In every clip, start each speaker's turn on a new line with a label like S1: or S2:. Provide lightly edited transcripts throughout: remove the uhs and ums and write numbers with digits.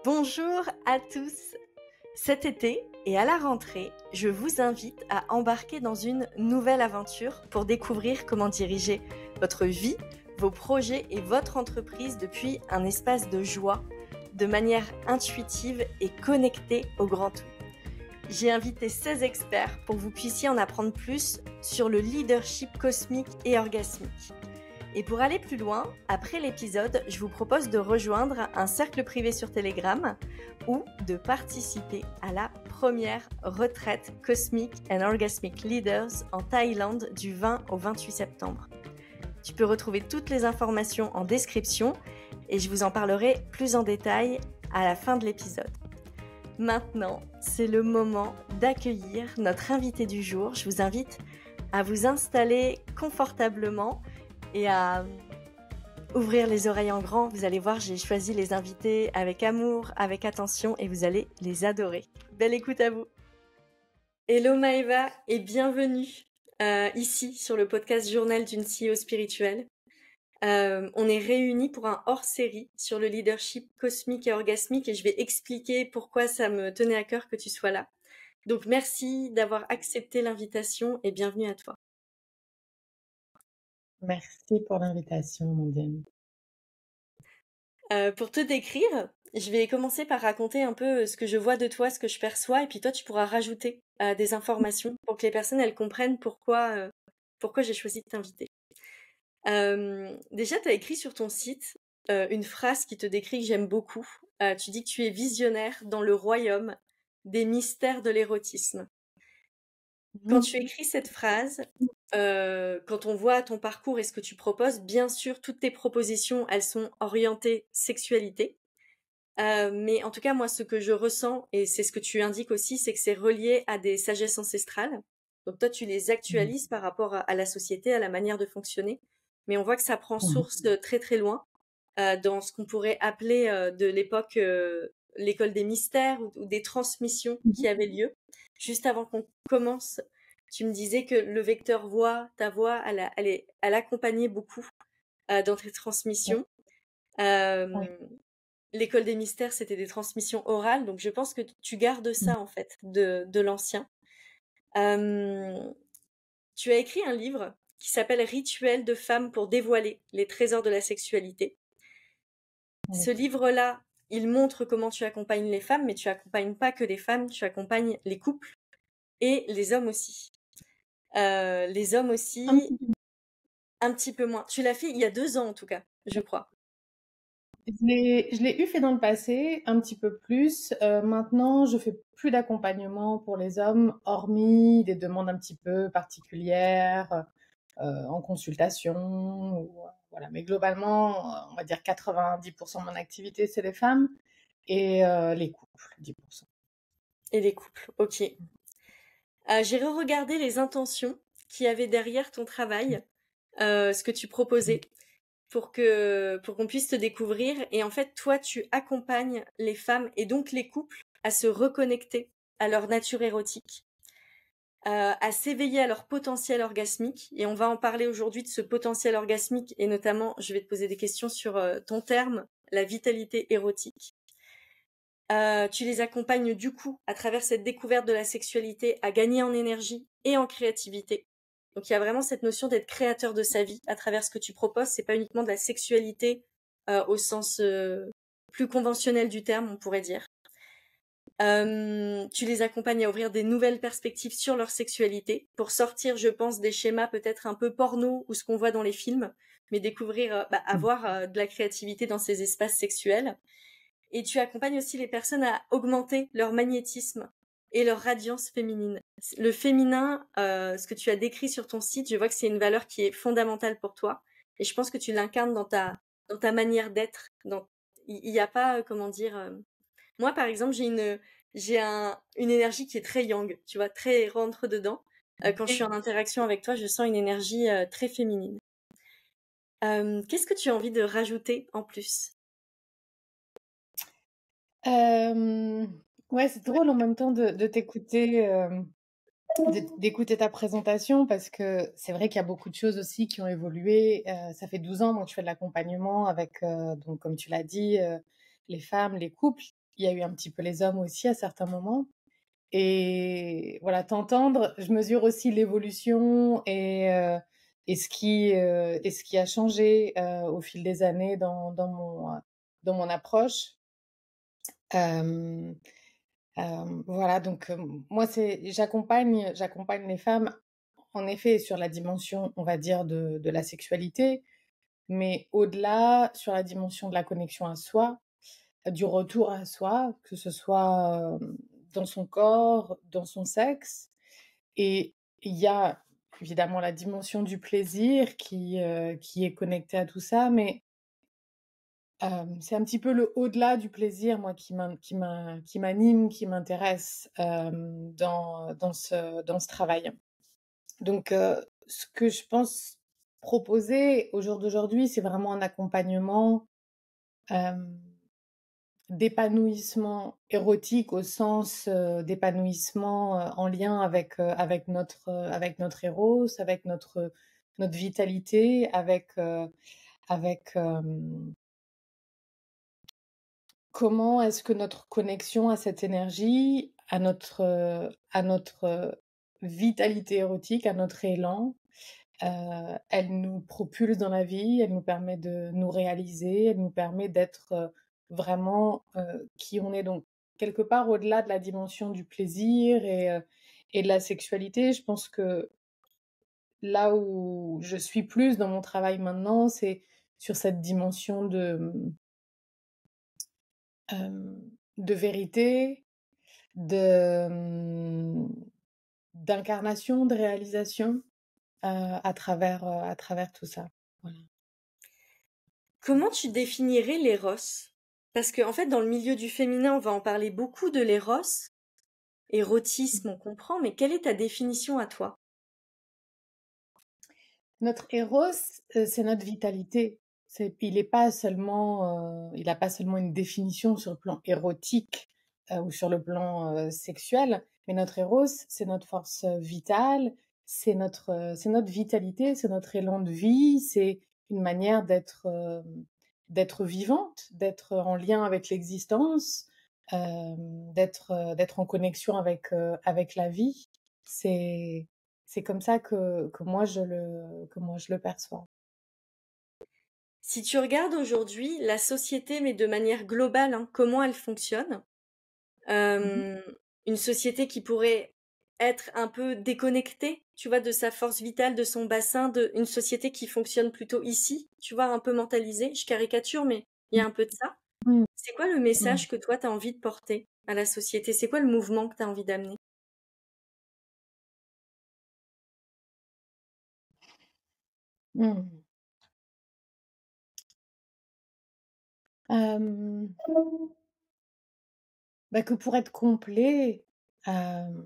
S1: Bonjour à tous. Cet été et à la rentrée, je vous invite à embarquer dans une nouvelle aventure pour découvrir comment diriger votre vie, vos projets et votre entreprise depuis un espace de joie, de manière intuitive et connectée au grand tout. J'ai invité 16 experts pour que vous puissiez en apprendre plus sur le leadership cosmique et orgasmique. Et pour aller plus loin, après l'épisode, je vous propose de rejoindre un cercle privé sur Telegram ou de participer à la première retraite Cosmic and Orgasmic Leaders en Thaïlande du 20 au 28 septembre. Tu peux retrouver toutes les informations en description et je vous en parlerai plus en détail à la fin de l'épisode. Maintenant, c'est le moment d'accueillir notre invité du jour. Je vous invite à vous installer confortablement et à ouvrir les oreilles en grand. Vous allez voir, j'ai choisi les invités avec amour, avec attention et vous allez les adorer. Belle écoute à vous. Hello Maëva et bienvenue ici sur le podcast Journal d'une CEO spirituelle. On est réunis pour un hors-série sur le leadership cosmique et orgasmique et je vais expliquer pourquoi ça me tenait à cœur que tu sois là. Donc merci d'avoir accepté l'invitation et bienvenue à toi.
S2: Merci pour l'invitation, Mondiane.
S1: Pour te décrire, je vais commencer par raconter un peu ce que je vois de toi, ce que je perçois, et puis toi, tu pourras rajouter des informations pour que les personnes elles comprennent pourquoi j'ai choisi de t'inviter. Déjà, tu as écrit sur ton site une phrase qui te décrit que j'aime beaucoup. Tu dis que tu es visionnaire dans le royaume des mystères de l'érotisme. Quand tu écris cette phrase, quand on voit ton parcours et ce que tu proposes, bien sûr, toutes tes propositions, elles sont orientées sexualité. Mais en tout cas, moi, ce que je ressens, et c'est ce que tu indiques aussi, c'est que c'est relié à des sagesses ancestrales. Donc toi, tu les actualises par rapport à la société, à la manière de fonctionner. Mais on voit que ça prend source de très très loin, dans ce qu'on pourrait appeler de l'époque l'école des mystères ou des transmissions qui avaient lieu. Juste avant qu'on commence, tu me disais que le vecteur voix, ta voix, elle accompagnait beaucoup dans tes transmissions. L'école des mystères, c'était des transmissions orales, donc je pense que tu gardes ça en fait de l'ancien. Tu as écrit un livre qui s'appelle Rituel de femmes pour dévoiler les trésors de la sexualité. Ce livre-là, il montre comment tu accompagnes les femmes, mais tu accompagnes pas que les femmes, tu accompagnes les couples et les hommes aussi. Les hommes aussi, un petit peu moins. Tu l'as fait il y a 2 ans en tout cas, je crois.
S2: Je l'ai eu fait dans le passé, un petit peu plus. Maintenant, je fais plus d'accompagnement pour les hommes, hormis des demandes un petit peu particulières, en consultation. Voilà. Mais globalement, on va dire 90% de mon activité, c'est les femmes et les couples, 10%.
S1: Et les couples, ok. J'ai re-regardé les intentions qu'il y avait derrière ton travail, ce que tu proposais, pour qu'on puisse te découvrir. Et en fait, toi, tu accompagnes les femmes et donc les couples à se reconnecter à leur nature érotique, à s'éveiller à leur potentiel orgasmique. Et on va en parler aujourd'hui de ce potentiel orgasmique et notamment, je vais te poser des questions sur ton terme, la vitalité érotique. Tu les accompagnes du coup à travers cette découverte de la sexualité à gagner en énergie et en créativité. Donc il y a vraiment cette notion d'être créateur de sa vie à travers ce que tu proposes. C'est pas uniquement de la sexualité au sens plus conventionnel du terme, on pourrait dire. Tu les accompagnes à ouvrir des nouvelles perspectives sur leur sexualité pour sortir, je pense, des schémas peut-être un peu porno ou ce qu'on voit dans les films, mais découvrir, avoir de la créativité dans ces espaces sexuels. Et tu accompagnes aussi les personnes à augmenter leur magnétisme et leur radiance féminine. Le féminin, ce que tu as décrit sur ton site, je vois que c'est une valeur qui est fondamentale pour toi. Et je pense que tu l'incarnes dans ta manière d'être. Il n'y a pas, comment dire... Moi, par exemple, j'ai une énergie qui est très yang, tu vois, très rentre dedans. Quand je suis en interaction avec toi, je sens une énergie très féminine. Qu'est-ce que tu as envie de rajouter en plus ?
S2: Ouais, c'est drôle en même temps de t'écouter, d'écouter ta présentation parce que c'est vrai qu'il y a beaucoup de choses aussi qui ont évolué. Ça fait 12 ans donc je fais de l'accompagnement avec, donc comme tu l'as dit, les femmes, les couples. il y a eu un petit peu les hommes aussi à certains moments. Et voilà, t'entendre, je mesure aussi l'évolution et ce qui a changé au fil des années dans mon approche. Euh, voilà, donc moi, j'accompagne les femmes, en effet, sur la dimension, on va dire, de la sexualité, mais au-delà, sur la dimension de la connexion à soi, du retour à soi, que ce soit dans son corps, dans son sexe. Et il y a évidemment la dimension du plaisir qui est connectée à tout ça, mais c'est un petit peu le au-delà du plaisir, moi, qui m'anime, qui m'intéresse dans ce travail. Donc, ce que je pense proposer au jour d'aujourd'hui, c'est vraiment un accompagnement euh, d'épanouissement érotique au sens d'épanouissement en lien avec notre éros, avec notre vitalité, avec comment est-ce que notre connexion à cette énergie, à notre vitalité érotique, à notre élan, elle nous propulse dans la vie, elle nous permet de nous réaliser, elle nous permet d'être vraiment qui on est. Donc, quelque part, au-delà de la dimension du plaisir et de la sexualité, je pense que là où je suis plus dans mon travail maintenant, c'est sur cette dimension euh, de vérité, de, d'incarnation, de réalisation à travers tout ça. Voilà.
S1: Comment tu définirais l'éros? Parce que en fait, dans le milieu du féminin, on va en parler beaucoup de l'éros. Érotisme, on comprend, mais quelle est ta définition à toi?
S2: Notre éros, c'est notre vitalité. Il n'a pas seulement une définition sur le plan érotique ou sur le plan sexuel, mais notre éros, c'est notre force vitale, c'est notre vitalité, c'est notre élan de vie, c'est une manière d'être vivante, d'être en lien avec l'existence, d'être en connexion avec la vie. C'est c'est comme ça que moi je le perçois.
S1: Si tu regardes aujourd'hui la société, mais de manière globale, hein, comment elle fonctionne,
S2: Mhm.
S1: euh, une société qui pourrait être un peu déconnectée, tu vois, de sa force vitale, de son bassin, une société qui fonctionne plutôt ici, tu vois, un peu mentalisée. Je caricature, mais il y a un peu de ça.
S2: Mm,
S1: C'est quoi le
S2: mm,
S1: message que toi, tu as envie de porter à la société? C'est quoi le mouvement que tu as envie d'amener?
S2: mm. Euh, Bah, que pour être complet, euh,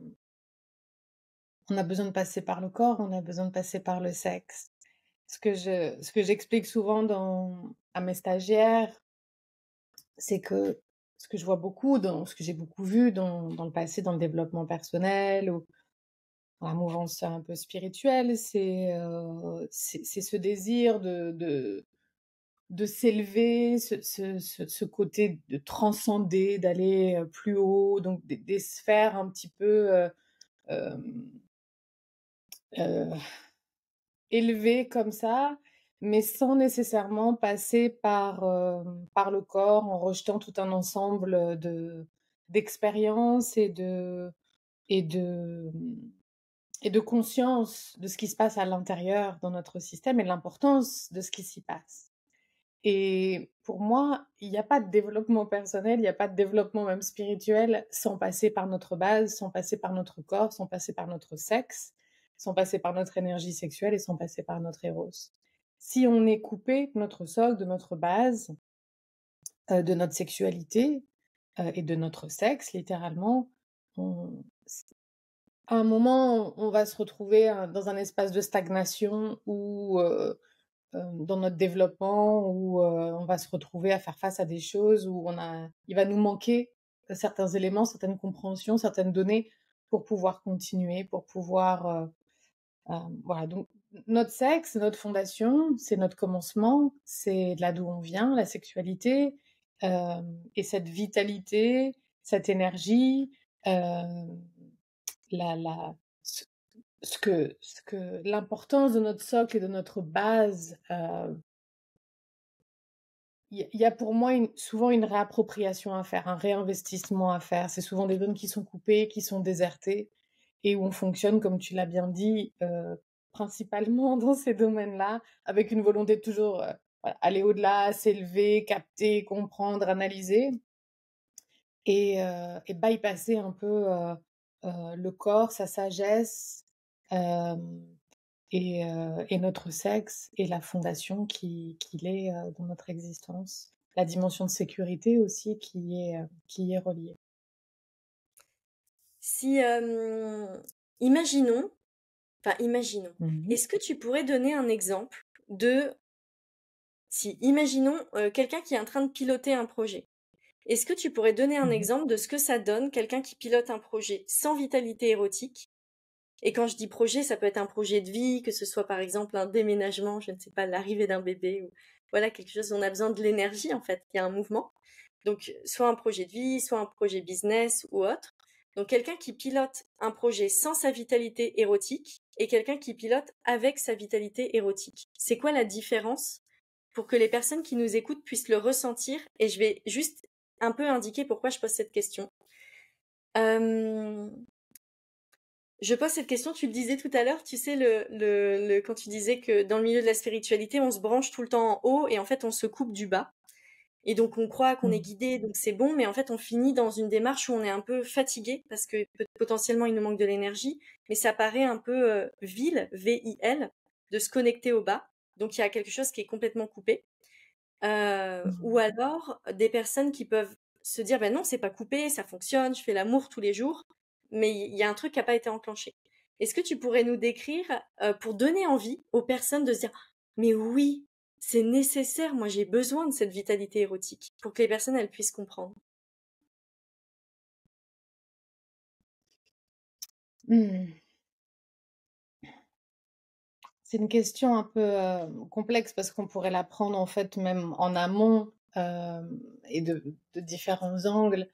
S2: on a besoin de passer par le corps, on a besoin de passer par le sexe. Ce que j'explique souvent à mes stagiaires, c'est que ce que je vois beaucoup, ce que j'ai beaucoup vu dans le passé, dans le développement personnel ou dans la mouvance un peu spirituelle, c'est ce désir de s'élever, ce côté de transcender, d'aller plus haut, donc des sphères un petit peu euh, euh, élevées comme ça, mais sans nécessairement passer par le corps, en rejetant tout un ensemble d'expériences et de, et de conscience de ce qui se passe à l'intérieur dans notre système et de l'importance de ce qui s'y passe. Et pour moi, il n'y a pas de développement personnel, il n'y a pas de développement même spirituel sans passer par notre base, sans passer par notre corps, sans passer par notre sexe, sans passer par notre énergie sexuelle et sans passer par notre éros. Si on est coupé de notre socle, de notre base, de notre sexualité et de notre sexe, littéralement, on- à un moment, on va se retrouver dans un espace de stagnation où dans notre développement où on va se retrouver à faire face à des choses où il va nous manquer certains éléments, certaines compréhensions, certaines données pour pouvoir continuer, pour pouvoir, voilà. Donc, notre sexe, notre fondation, c'est notre commencement, c'est de là d'où on vient, la sexualité. Et cette vitalité, cette énergie, euh, ce, l'importance de notre socle et de notre base, il y a pour moi souvent une réappropriation à faire, un réinvestissement à faire. C'est souvent des zones qui sont coupées, qui sont désertées, et où on fonctionne, comme tu l'as bien dit, principalement dans ces domaines-là, avec une volonté de toujours voilà, aller au-delà, s'élever, capter, comprendre, analyser, et bypasser un peu le corps, sa sagesse, euh, et notre sexe, et la fondation qu'il est dans notre existence. La dimension de sécurité aussi qui est reliée.
S1: Si, imaginons, est-ce que tu pourrais donner un exemple de, si, imaginons quelqu'un qui est en train de piloter un projet. Est-ce que tu pourrais donner un exemple de ce que ça donne, quelqu'un qui pilote un projet sans vitalité érotique? Et quand je dis projet, ça peut être un projet de vie, que ce soit par exemple un déménagement, je ne sais pas, l'arrivée d'un bébé, ou voilà, quelque chose où on a besoin de l'énergie en fait, il y a un mouvement. Donc soit un projet de vie, soit un projet business ou autre. Donc quelqu'un qui pilote un projet sans sa vitalité érotique et quelqu'un qui pilote avec sa vitalité érotique. C'est quoi la différence pour que les personnes qui nous écoutent puissent le ressentir? Et je vais juste un peu indiquer pourquoi je pose cette question. Je pose cette question, tu le disais tout à l'heure, tu sais, quand tu disais que dans le milieu de la spiritualité, on se branche tout le temps en haut et en fait on se coupe du bas. Et donc on croit qu'on est guidé, donc c'est bon, mais en fait on finit dans une démarche où on est un peu fatigué parce que potentiellement il nous manque de l'énergie, mais ça paraît un peu vil, V-I-L, de se connecter au bas. Donc il y a quelque chose qui est complètement coupé. Ou alors des personnes qui peuvent se dire ben non, c'est pas coupé, ça fonctionne, je fais l'amour tous les jours, mais il y a un truc qui n'a pas été enclenché. Est-ce que tu pourrais nous décrire pour donner envie aux personnes de se dire mais oui, c'est nécessaire, moi j'ai besoin de cette vitalité érotique pour que les personnes elles puissent comprendre.
S2: C'est une question un peu complexe parce qu'on pourrait la prendre en fait même en amont et de différents angles.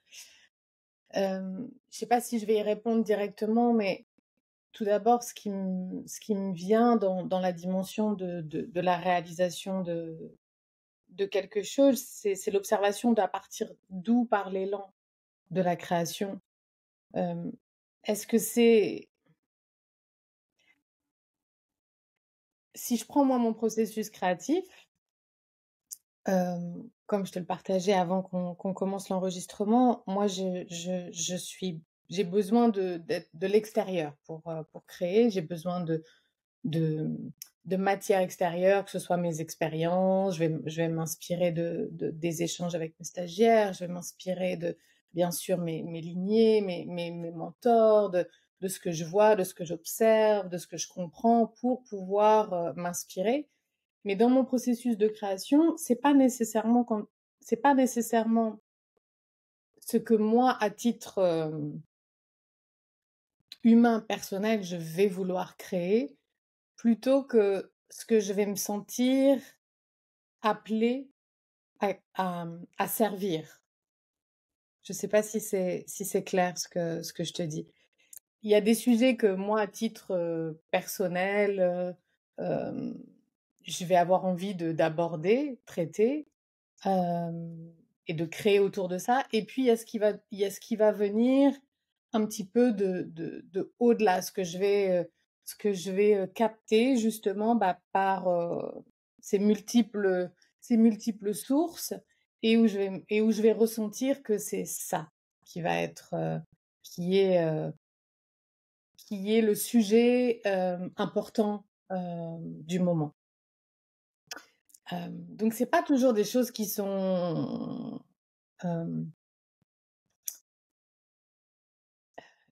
S2: Je sais pas si je vais y répondre directement, mais tout d'abord, ce qui me vient dans la dimension de la réalisation de quelque chose, c'est l'observation d'à partir d'où part l'élan de la création. Est-ce que c'est... Si je prends moi mon processus créatif, comme je te le partageais avant qu'on commence l'enregistrement, moi j'ai besoin de l'extérieur pour créer, j'ai besoin de, de matière extérieure, que ce soit mes expériences, je vais m'inspirer des échanges avec mes stagiaires, je vais m'inspirer de, bien sûr, mes lignées, mes mentors, de ce que je vois, de ce que j'observe, de ce que je comprends pour pouvoir m'inspirer. Mais dans mon processus de création, c'est pas nécessairement ce que moi, à titre humain, personnel, je vais vouloir créer, plutôt que ce que je vais me sentir appelée à servir. Je sais pas si c'est clair ce que je te dis. Il y a des sujets que moi, à titre personnel, je vais avoir envie d'aborder, traiter, et de créer autour de ça. Et puis, il y a ce qui va venir un petit peu de au-delà, ce que je vais capter justement par ces multiples sources, et où je vais ressentir que c'est ça qui va être, qui est, euh, qui est le sujet important du moment. Donc, c'est pas toujours des choses qui sont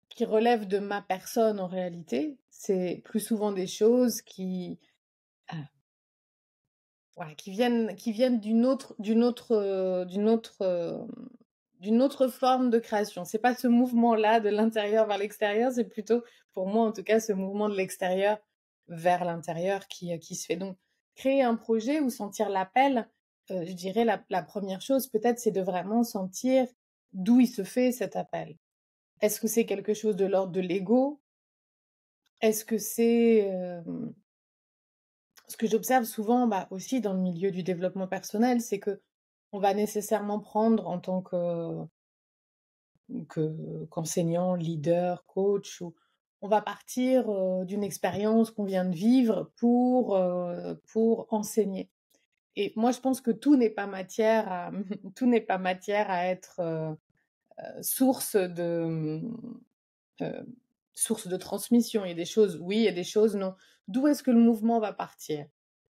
S2: qui relèvent de ma personne en réalité. C'est plus souvent des choses voilà, qui viennent d'une autre forme de création. C'est pas ce mouvement-là de l'intérieur vers l'extérieur, c'est plutôt, pour moi en tout cas, ce mouvement de l'extérieur vers l'intérieur qui se fait. Donc, créer un projet ou sentir l'appel, je dirais la première chose peut-être, c'est de vraiment sentir d'où il se fait cet appel. Est-ce que c'est quelque chose de l'ordre de l'ego? Est-ce que c'est, ce que j'observe souvent, bah, aussi dans le milieu du développement personnel, c'est que on va nécessairement prendre en tant qu'enseignant, leader, coach ou on va partir, d'une expérience qu'on vient de vivre pour enseigner et moi, je pense que tout n'est pas matière à tout n'est pas matière à être, source de, heu, source de transmission. Il y a des choses oui, il y a des choses non. D'où est-ce que le mouvement va partir?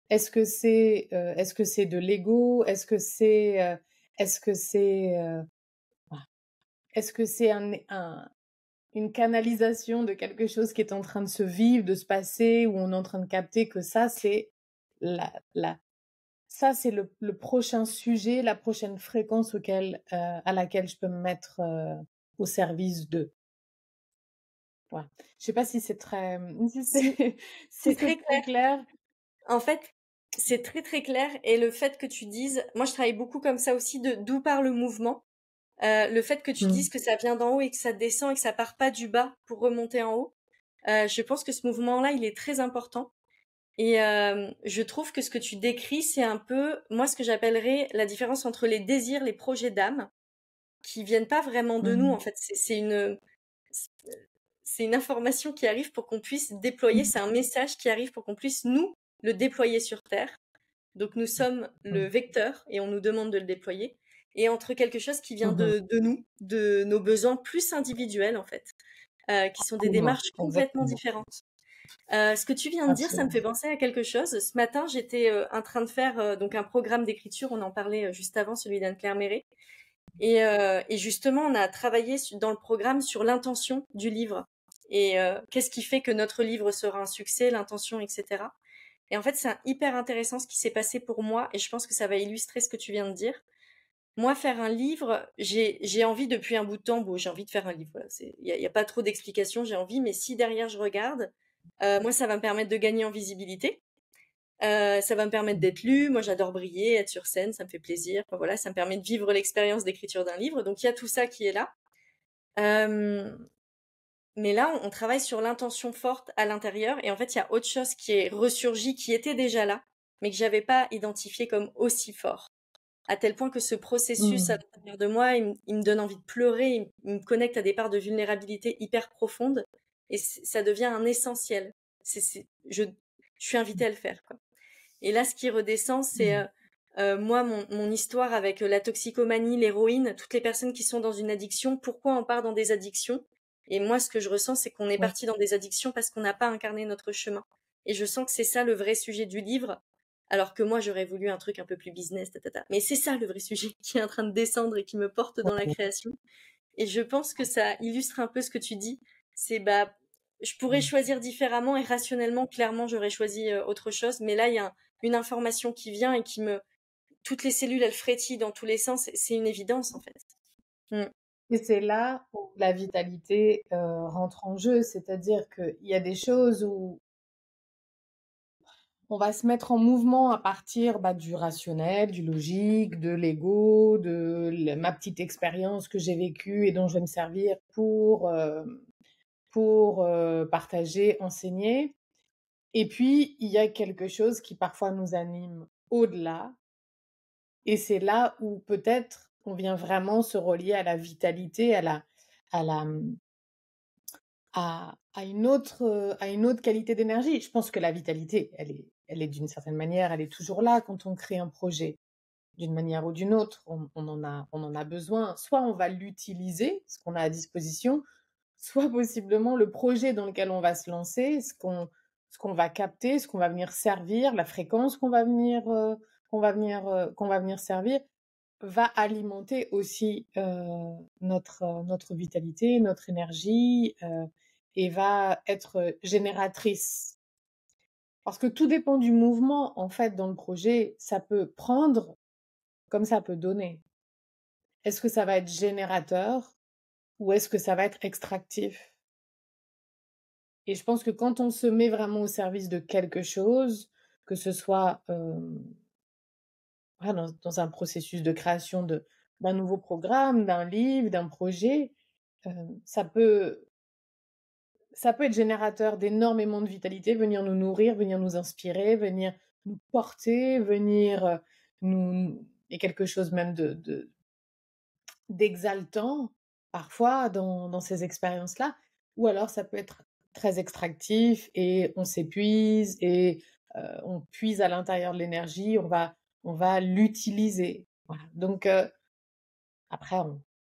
S2: Est-ce que c'est de l'ego? Est-ce que c'est, est-ce que c'est une canalisation de quelque chose qui est en train de se vivre, de se passer, où on est en train de capter que ça, c'est la ça, c'est le prochain sujet, la prochaine fréquence à laquelle je peux me mettre, au service d'eux. Voilà. Je sais pas si c'est très, si
S1: Si,
S2: c'est si
S1: c'est
S2: c'est
S1: très
S2: très
S1: clair.
S2: clair?
S1: En fait, c'est très très clair et le fait que tu dises, moi je travaille beaucoup comme ça aussi, de d'où part le mouvement. Le fait que tu
S2: Mmh.
S1: dises que ça vient d'en haut et que ça descend et que ça part pas du bas pour remonter en haut, je pense que ce mouvement-là, il est très important. Et je trouve que ce que tu décris, c'est un peu, moi, ce que j'appellerais la différence entre les désirs, les projets d'âme, qui viennent pas vraiment de nous,
S2: Mmh.
S1: en fait. C'est une information qui arrive pour qu'on puisse déployer,
S2: Mmh.
S1: c'est un message qui arrive pour qu'on puisse, nous, le déployer sur Terre. Donc nous sommes le
S2: Mmh.
S1: vecteur et on nous demande de le déployer. Et entre quelque chose qui vient
S2: Mmh.
S1: de nous, de nos besoins plus individuels, en fait, qui sont des
S2: Absolument,
S1: démarches complètement
S2: exactement,
S1: différentes. Ce que tu viens de dire, ça me
S2: absolument.
S1: fait penser à quelque chose. Ce matin, j'étais en train de faire donc un programme d'écriture. On en parlait juste avant, celui d'Anne-Claire Méré. Et justement, on a travaillé dans le programme sur l'intention du livre. Et qu'est-ce qui fait que notre livre sera un succès, l'intention, etc. Et en fait, c'est hyper intéressant ce qui s'est passé pour moi. Et je pense que ça va illustrer ce que tu viens de dire. Moi, faire un livre, j'ai envie depuis un bout de temps. Bon, j'ai envie de faire un livre. Voilà, y a pas trop d'explications. J'ai envie, mais si derrière je regarde, moi, ça va me permettre de gagner en visibilité. Ça va me permettre d'être lu. Moi, j'adore briller, être sur scène, ça me fait plaisir. Enfin, voilà, ça me permet de vivre l'expérience d'écriture d'un livre. Donc, il y a tout ça qui est là. Euh, mais là, on travaille sur l'intention forte à l'intérieur. Et en fait, il y a autre chose qui est ressurgi, qui était déjà là, mais que j'avais pas identifié comme aussi fort. À tel point que ce processus à
S2: Mmh.
S1: l'intérieur de moi, il me donne envie de pleurer, il me connecte à des parts de vulnérabilité hyper profondes. Et ça devient un essentiel. Je suis invitée à le faire, quoi. Et là, ce qui redescend, c'est
S2: Mmh.
S1: moi, mon histoire avec la toxicomanie, l'héroïne, toutes les personnes qui sont dans une addiction, pourquoi on part dans des addictions? Et moi, ce que je ressens, c'est qu'on est
S2: Oui.
S1: parti dans des addictions parce qu'on n'a pas incarné notre chemin. Et je sens que c'est ça le vrai sujet du livre, alors que moi, j'aurais voulu un truc un peu plus business, tatata. Mais c'est ça le vrai sujet qui est en train de descendre et qui me porte dans la création. Et je pense que ça illustre un peu ce que tu dis. C'est bah, je pourrais
S2: Mmh.
S1: choisir différemment et rationnellement, clairement, j'aurais choisi autre chose. Mais là, il y a une information qui vient et qui me, toutes les cellules, elles frétillent dans tous les sens. C'est une évidence en fait. Mm.
S2: Et c'est là où la vitalité, rentre en jeu. C'est-à-dire qu'il y a des choses où on va se mettre en mouvement à partir, bah, du rationnel, du logique, de l'ego, ma petite expérience que j'ai vécue et dont je vais me servir pour partager, enseigner. Et puis, il y a quelque chose qui parfois nous anime au-delà. Et c'est là où peut-être on vient vraiment se relier à la vitalité, à la, à une autre qualité d'énergie. Je pense que la vitalité, elle est d'une certaine manière, elle est toujours là quand on crée un projet. D'une manière ou d'une autre, on en a besoin. Soit on va l'utiliser, ce qu'on a à disposition, soit possiblement le projet dans lequel on va se lancer, ce qu'on va capter, ce qu'on va venir servir, la fréquence qu'on va venir servir, va alimenter aussi notre vitalité, notre énergie, et va être génératrice. Parce que tout dépend du mouvement, en fait, dans le projet. Ça peut prendre comme ça peut donner. Est-ce que ça va être générateur ou est-ce que ça va être extractif? Et je pense que quand on se met vraiment au service de quelque chose, que ce soit, voilà, dans un processus de création d'un nouveau programme, d'un livre, d'un projet, heu, ça peut ça peut être générateur d'énormément de vitalité, venir nous nourrir, venir nous inspirer, venir nous porter, venir, nous et quelque chose même d'exaltant, parfois, dans ces expériences-là. Ou alors ça peut être très extractif et on s'épuise et on puise à l'intérieur de l'énergie, on va l'utiliser. Voilà, donc après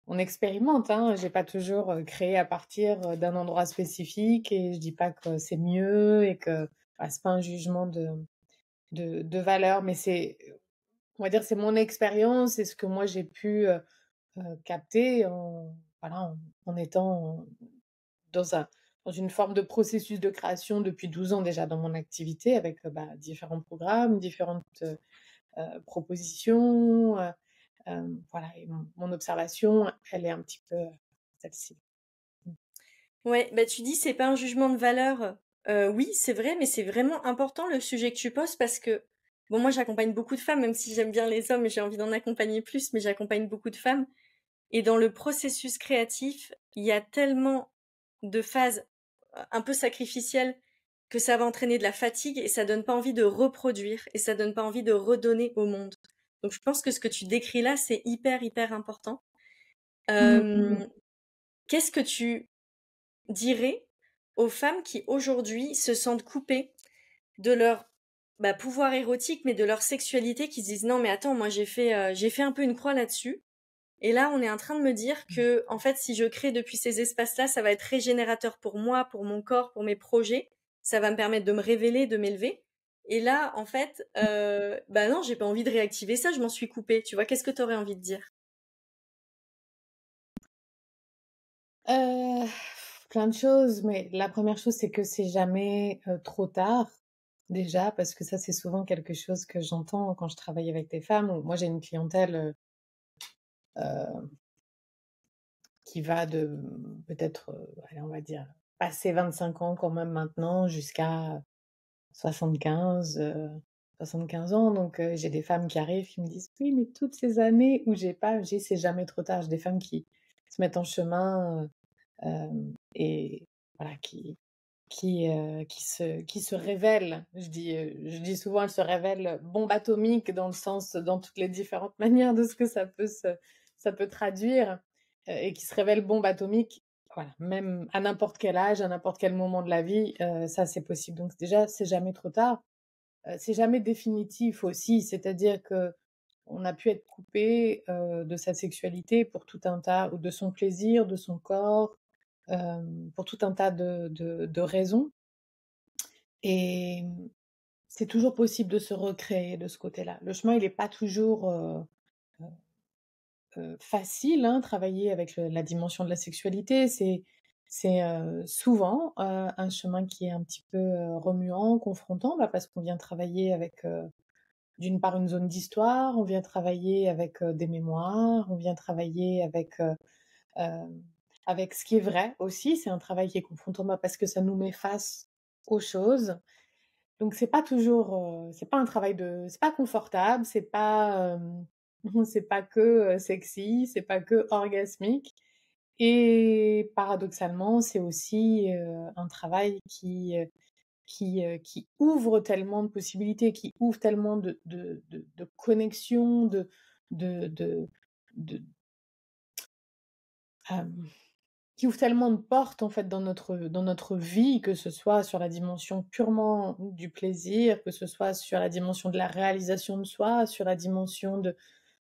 S2: on expérimente, hein. J'ai pas toujours, créé à partir, d'un endroit spécifique et je dis pas que c'est mieux et que voilà, c'est pas un jugement de valeur, mais c'est, on va dire, c'est mon expérience, c'est ce que moi j'ai pu, capter en voilà, en étant dans un dans une forme de processus de création depuis 12 ans déjà dans mon activité avec, bah, différents programmes, différentes, propositions, voilà et mon observation, elle est un petit peu, celle-ci. Mmh.
S1: Ouais, bah tu dis c'est pas un jugement de valeur. Oui, c'est vrai, mais c'est vraiment important le sujet que tu poses parce que bon, moi j'accompagne beaucoup de femmes, même si j'aime bien les hommes et j'ai envie d'en accompagner plus, mais j'accompagne beaucoup de femmes. Et dans le processus créatif, il y a tellement de phases un peu sacrificielles que ça va entraîner de la fatigue et ça donne pas envie de reproduire et ça donne pas envie de redonner au monde. Donc je pense que ce que tu décris là, c'est hyper hyper important.
S2: Mmh
S1: Euh,
S2: mh.
S1: Qu'est-ce que tu dirais aux femmes qui aujourd'hui se sentent coupées de leur pouvoir érotique, mais de leur sexualité, qui se disent non mais attends, moi j'ai fait un peu une croix là-dessus. Et là, on est en train de me dire que, en fait, si je crée depuis ces espaces-là, ça va être régénérateur pour moi, pour mon corps, pour mes projets. Ça va me permettre de me révéler, de m'élever. Et là, en fait, bah non, j'ai pas envie de réactiver ça, je m'en suis coupée. Tu vois, qu'est-ce que t'aurais envie de dire?
S2: Heu, Plein de choses, mais la première chose, c'est que c'est jamais, trop tard, déjà, parce que ça, c'est souvent quelque chose que j'entends quand je travaille avec des femmes. Ou moi, j'ai une clientèle, heu, qui va de, peut-être, allez, on va dire, passer 25 ans quand même maintenant jusqu'à 75, 75 ans. Donc j'ai des femmes qui arrivent, qui me disent: «Oui, mais toutes ces années où j'ai pas» j'ai «C'est jamais trop tard». J'ai des femmes qui se mettent en chemin, et voilà, qui se révèlent. Je dis souvent, elles se révèlent bombe atomique dans le sens dans toutes les différentes manières de ce que ça peut traduire, et qui se révèlent bombe atomique, voilà, même à n'importe quel âge, à n'importe quel moment de la vie, ça c'est possible. Donc déjà, c'est jamais trop tard. C'est jamais définitif aussi, c'est-à-dire que on a pu être coupé, de sa sexualité pour tout un tas ou de son plaisir, de son corps, pour tout un tas de raisons et c'est toujours possible de se recréer de ce côté-là. Le chemin, il est pas toujours, facile, hein. Travailler avec la dimension de la sexualité, c'est souvent, un chemin qui est un petit peu, remuant, confrontant, bah, parce qu'on vient travailler avec, d'une part une zone d'histoire, on vient travailler avec, des mémoires, on vient travailler hem, avec ce qui est vrai aussi. C'est un travail qui est confrontant, bah, parce que ça nous met face aux choses. Donc c'est pas un travail c'est pas confortable, c'est pas que, sexy, c'est pas que orgasmique et paradoxalement, c'est aussi, un travail qui ouvre tellement de possibilités, qui ouvre tellement de connexions, de de de, hem qui ouvre tellement de portes en fait dans notre vie, que ce soit sur la dimension purement du plaisir, que ce soit sur la dimension de la réalisation de soi, sur la dimension de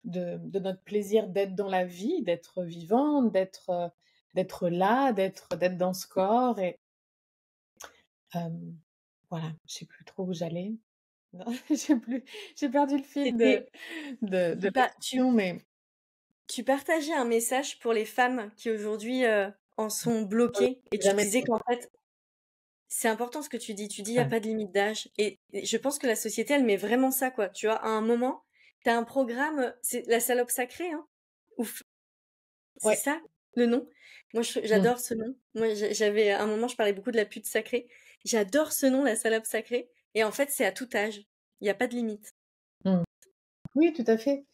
S2: notre plaisir d'être dans la vie, d'être vivant, d'être là, d'être dans ce corps et hem, voilà, je sais plus trop où j'allais. Non, j'ai perdu le fil de
S1: C'était,
S2: de la
S1: bah,
S2: discussion, mais
S1: tu partageais un message pour les femmes qui aujourd'hui en sont
S2: oui,
S1: bloquées et
S2: c'est
S1: tu
S2: jamais
S1: disais
S2: trop
S1: qu'en fait, c'est important ce que tu dis. Tu dis il y a
S2: tard.
S1: pas de limite d'âge et je pense que la société elle met vraiment ça quoi. Tu vois, à un moment, t'as un programme, c'est la salope sacrée, hein. Ouf, c'est
S2: Ouais.
S1: ça le nom. Moi
S2: Mmh.
S1: j'adore ce nom. Moi j'avais à un moment je parlais beaucoup de la pute sacrée. J'adore ce nom, la salope sacrée. Et en fait c'est à tout âge. Il y a pas de limite.
S2: Mmh. Oui, tout à fait.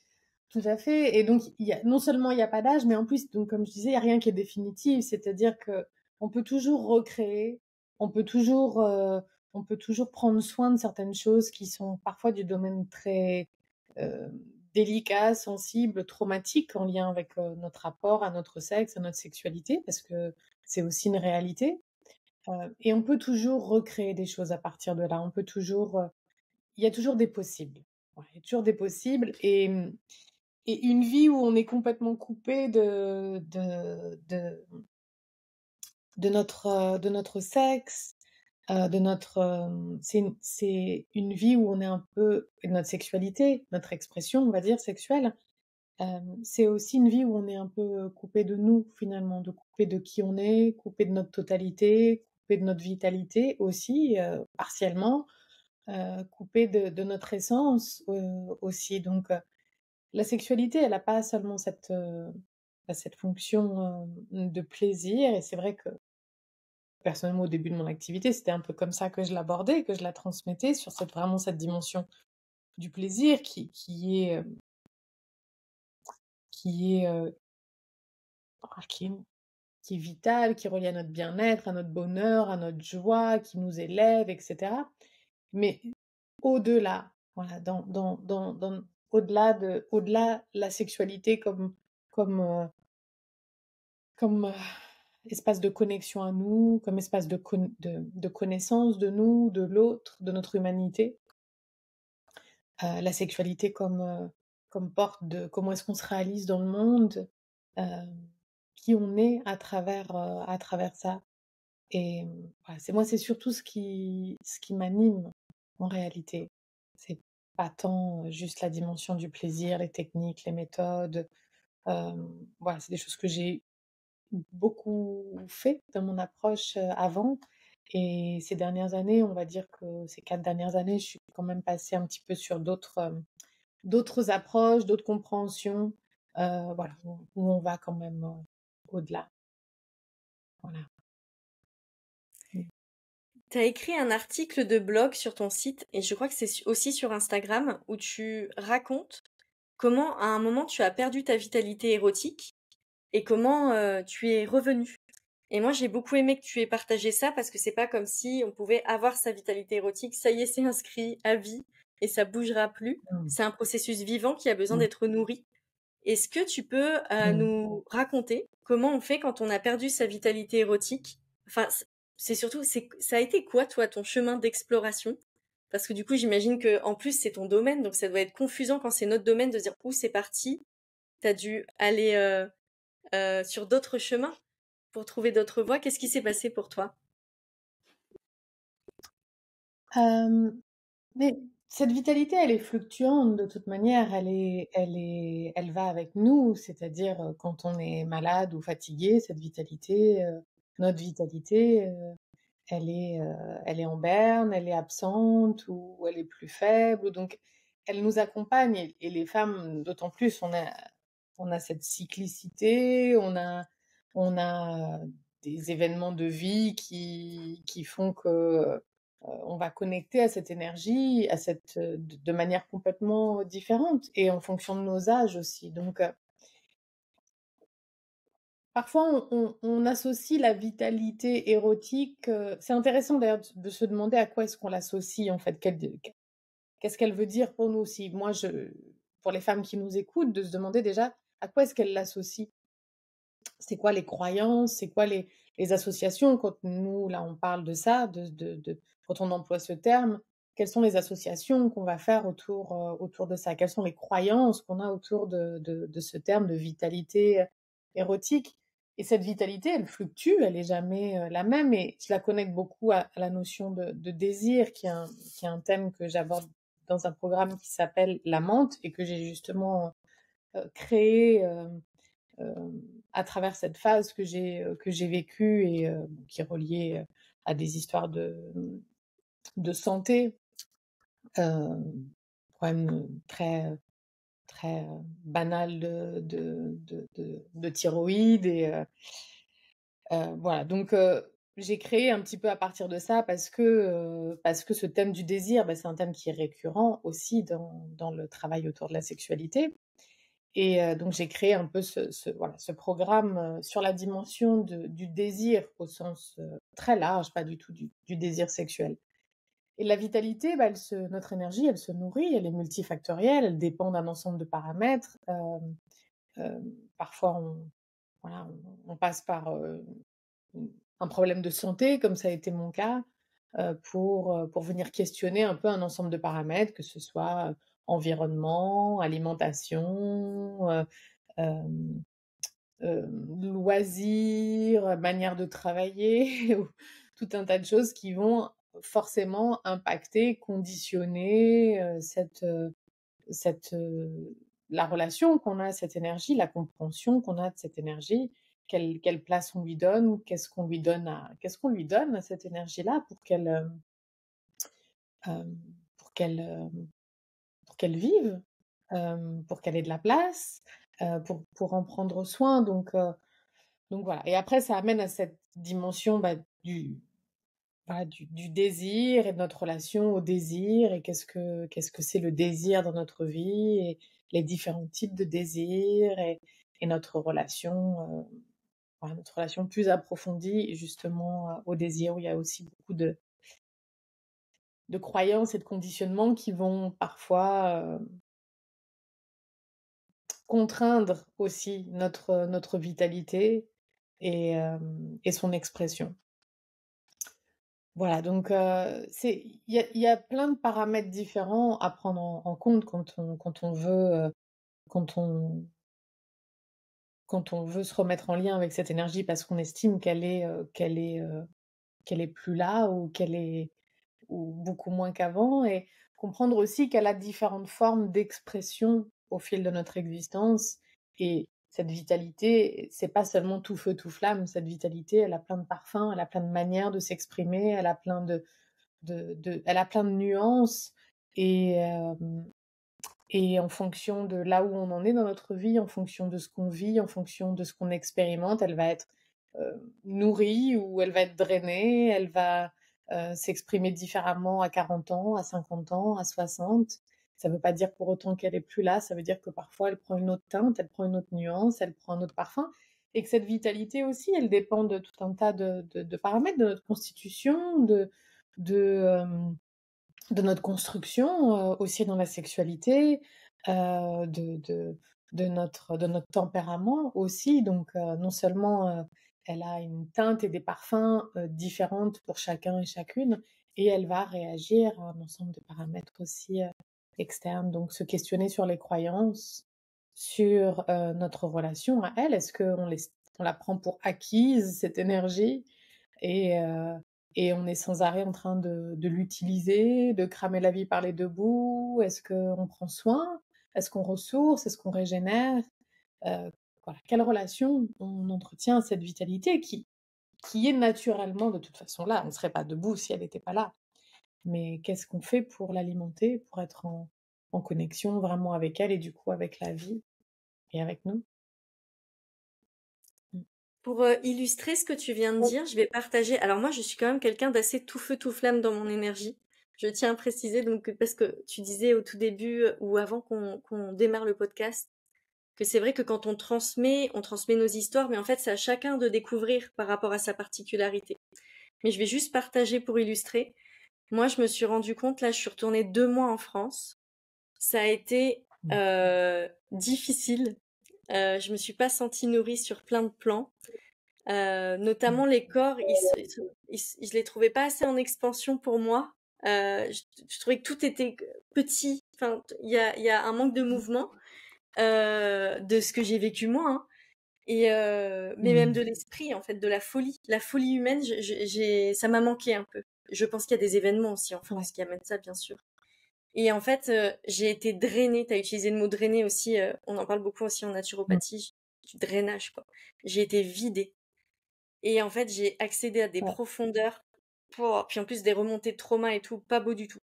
S2: Tout à fait. Et donc, non seulement il n'y a pas d'âge, mais en plus, donc, comme je disais, il n'y a rien qui est définitif. C'est-à-dire que on peut toujours recréer, on peut toujours, euh, on peut toujours prendre soin de certaines choses qui sont parfois du domaine très euh, délicat, sensible, traumatique en lien avec notre rapport à notre sexe, à notre sexualité, parce que c'est aussi une réalité. Et on peut toujours recréer des choses à partir de là. On peut toujours, il y a toujours des possibles. Ouais, il y a toujours des possibles. Et une vie où on est complètement coupé de notre sexe, c'est une vie où on est un peu, et de notre sexualité, notre expression, on va dire, sexuelle. C'est aussi une vie où on est un peu coupé de nous, finalement, de coupé de qui on est, coupé de notre totalité, coupé de notre vitalité aussi, partiellement, coupé de notre essence aussi. Donc, la sexualité, elle n'a pas seulement cette fonction de plaisir. Et c'est vrai que personnellement, au début de mon activité, c'était un peu comme ça que je l'abordais, que je la transmettais sur vraiment cette dimension du plaisir qui est, ah, qui est vitale, qui est reliée à notre bien-être, à notre bonheur, à notre joie, qui nous élève, etc. Mais au-delà, voilà, au-delà la sexualité comme espace de connexion à nous, comme espace de connaissance de nous, de l'autre, de notre humanité. La sexualité comme porte de comment est-ce qu'on se réalise dans le monde, heu, qui on est à travers ça. Et voilà, c'est surtout ce qui m'anime en réalité. C'est pas tant, juste la dimension du plaisir, les techniques, les méthodes. Voilà, c'est des choses que j'ai beaucoup fait dans mon approche, avant. Et ces dernières années, on va dire que ces 4 dernières années, je suis quand même passée un petit peu sur d'autres approches, d'autres compréhensions, voilà, où on va quand même, au-delà. Voilà. Mmh.
S1: Tu as écrit un article de blog sur ton site et je crois que c'est aussi sur Instagram où tu racontes comment à un moment tu as perdu ta vitalité érotique et comment tu es revenu. Et moi j'ai beaucoup aimé que tu aies partagé ça parce que c'est pas comme si on pouvait avoir sa vitalité érotique, ça y est, c'est inscrit à vie et ça bougera plus.
S2: Mmh.
S1: C'est un processus vivant qui a besoin
S2: Mmh.
S1: d'être nourri. Est-ce que tu peux
S2: Mmh.
S1: nous raconter comment on fait quand on a perdu sa vitalité érotique? Enfin, c'est surtout, ça a été quoi, toi, ton chemin d'exploration? Parce que du coup, j'imagine que en plus, c'est ton domaine, donc ça doit être confusant quand c'est notre domaine de se dire où c'est parti. T'as dû aller sur d'autres chemins pour trouver d'autres voies. Qu'est-ce qui s'est passé pour toi?
S2: Mais cette vitalité, elle est fluctuante de toute manière, elle va avec nous, c'est-à-dire quand on est malade ou fatigué, cette vitalité, notre vitalité, elle est en berne, elle est absente ou elle est plus faible, donc elle nous accompagne. Et les femmes, d'autant plus, on a cette cyclicité, on a des événements de vie qui font que on va connecter à cette énergie, de manière complètement différente et en fonction de nos âges aussi. Donc, parfois, on associe la vitalité érotique. C'est intéressant d'ailleurs de se demander à quoi est-ce qu'on l'associe en fait. Qu'est-ce qu'elle veut dire pour nous aussi. Pour les femmes qui nous écoutent, de se demander déjà à quoi est-ce qu'elles l'associent. C'est quoi les croyances, c'est quoi les associations quand nous, là, on parle de ça, quand on emploie ce terme, quelles sont les associations qu'on va faire autour de ça? Quelles sont les croyances qu'on a autour de ce terme de vitalité érotique? Et cette vitalité, elle fluctue, elle est jamais la même. Et je la connecte beaucoup à la notion de désir, qui est un thème que j'aborde dans un programme qui s'appelle La Menthe et que j'ai justement créé. À travers cette phase que j'ai vécue et qui est reliée à des histoires de santé, problèmes très banals de thyroïde. Et voilà, donc j'ai créé un petit peu à partir de ça parce que ce thème du désir, c'est un thème qui est récurrent aussi dans le travail autour de la sexualité. Et donc j'ai créé un peu ce programme, sur la dimension du désir au sens, très large, pas du tout du désir sexuel. Et la vitalité, notre énergie, elle se nourrit, elle est multifactorielle, elle dépend d'un ensemble de paramètres. Parfois voilà, on passe par, un problème de santé, comme ça a été mon cas, pour venir questionner un peu un ensemble de paramètres, que ce soit, environnement, alimentation, hem, loisirs, manière de travailler, ou tout un tas de choses qui vont forcément impacter, conditionner, la relation qu'on a à cette énergie, la compréhension qu'on a de cette énergie, quelle place on lui donne, qu'est-ce qu'on lui donne à cette énergie-là hem, pour pour qu'elle vive, pour qu'elle ait de la place, pour en prendre soin. Donc voilà. Et après ça amène à cette dimension, du voilà, du désir et de notre relation au désir, et qu'est-ce que c'est le désir dans notre vie, et les différents types de désir, et notre relation plus approfondie justement, au désir, où il y a aussi beaucoup de croyances et de conditionnements qui vont parfois, contraindre aussi notre vitalité et son expression. Voilà, donc il y a plein de paramètres différents à prendre en compte quand on veut, quand on quand on veut se remettre en lien avec cette énergie, parce qu'on estime qu'elle est plus là, ou beaucoup moins qu'avant, et comprendre aussi qu'elle a différentes formes d'expression au fil de notre existence. Et cette vitalité, c'est pas seulement tout feu, tout flamme. Cette vitalité, elle a plein de parfums, elle a plein de manières de s'exprimer, elle a plein elle a plein de nuances. Et hem et en fonction de là où on en est dans notre vie, en fonction de ce qu'on vit, en fonction de ce qu'on expérimente, elle va être, nourrie, ou elle va être drainée, elle va, s'exprimer différemment à 40 ans, à 50 ans, à 60. Ça ne veut pas dire pour autant qu'elle est plus là, ça veut dire que parfois elle prend une autre teinte, elle prend une autre nuance, elle prend un autre parfum, et que cette vitalité aussi, elle dépend de tout un tas de paramètres, de notre constitution, de, hem de notre construction, aussi dans la sexualité, de notre tempérament aussi. Donc non seulement, elle a une teinte et des parfums, différentes pour chacun et chacune, et elle va réagir à un ensemble de paramètres aussi, externes. Donc se questionner sur les croyances, sur, notre relation à elle. Est-ce qu'on la prend pour acquise, cette énergie? Et on est sans arrêt en train de l'utiliser, de cramer la vie par les 2 bouts? Est-ce qu'on prend soin? Est-ce qu'on ressource? Est-ce qu'on régénère? Heu, voilà, quelle relation on entretient à cette vitalité qui est naturellement de toute façon là? On ne serait pas debout si elle n'était pas là. Mais qu'est-ce qu'on fait pour l'alimenter, pour être en connexion vraiment avec elle, et du coup avec la vie et avec nous? Mmh.
S1: Pour, illustrer ce que tu viens de dire, je vais partager alors moi, je suis quand même quelqu'un d'assez tout feu tout flamme dans mon énergie. Je tiens à préciser donc parce que tu disais au tout début, ou avant qu'on démarre le podcast, que c'est vrai que quand on transmet nos histoires, mais en fait, c'est à chacun de découvrir par rapport à sa particularité. Mais je vais juste partager pour illustrer. Moi, je me suis rendu compte, là, je suis retournée 2 mois en France. Ça a été,
S2: Mmh.
S1: difficile. Je me suis pas sentie nourrie sur plein de plans.
S2: Mmh.
S1: Notamment les corps, je les trouvais pas assez en expansion pour moi. Je trouvais que tout était petit. Enfin, il y a un manque de mouvement, de ce que j'ai vécu moi, hein. Mais même
S2: Mmh.
S1: de l'esprit, en fait, de la folie humaine, ça m'a manqué un peu. Je pense qu'il y a des événements aussi en
S2: Ouais.
S1: France qui amènent ça, bien sûr. Et en fait, j'ai été drainée. T'as utilisé le mot drainer aussi. On en parle beaucoup aussi en
S2: Mmh.
S1: naturopathie, du drainage, quoi. J'ai été vidée. Et en fait, j'ai accédé à des
S2: Ouais.
S1: profondeurs. Puis en plus des remontées de trauma et tout, pas beau du tout.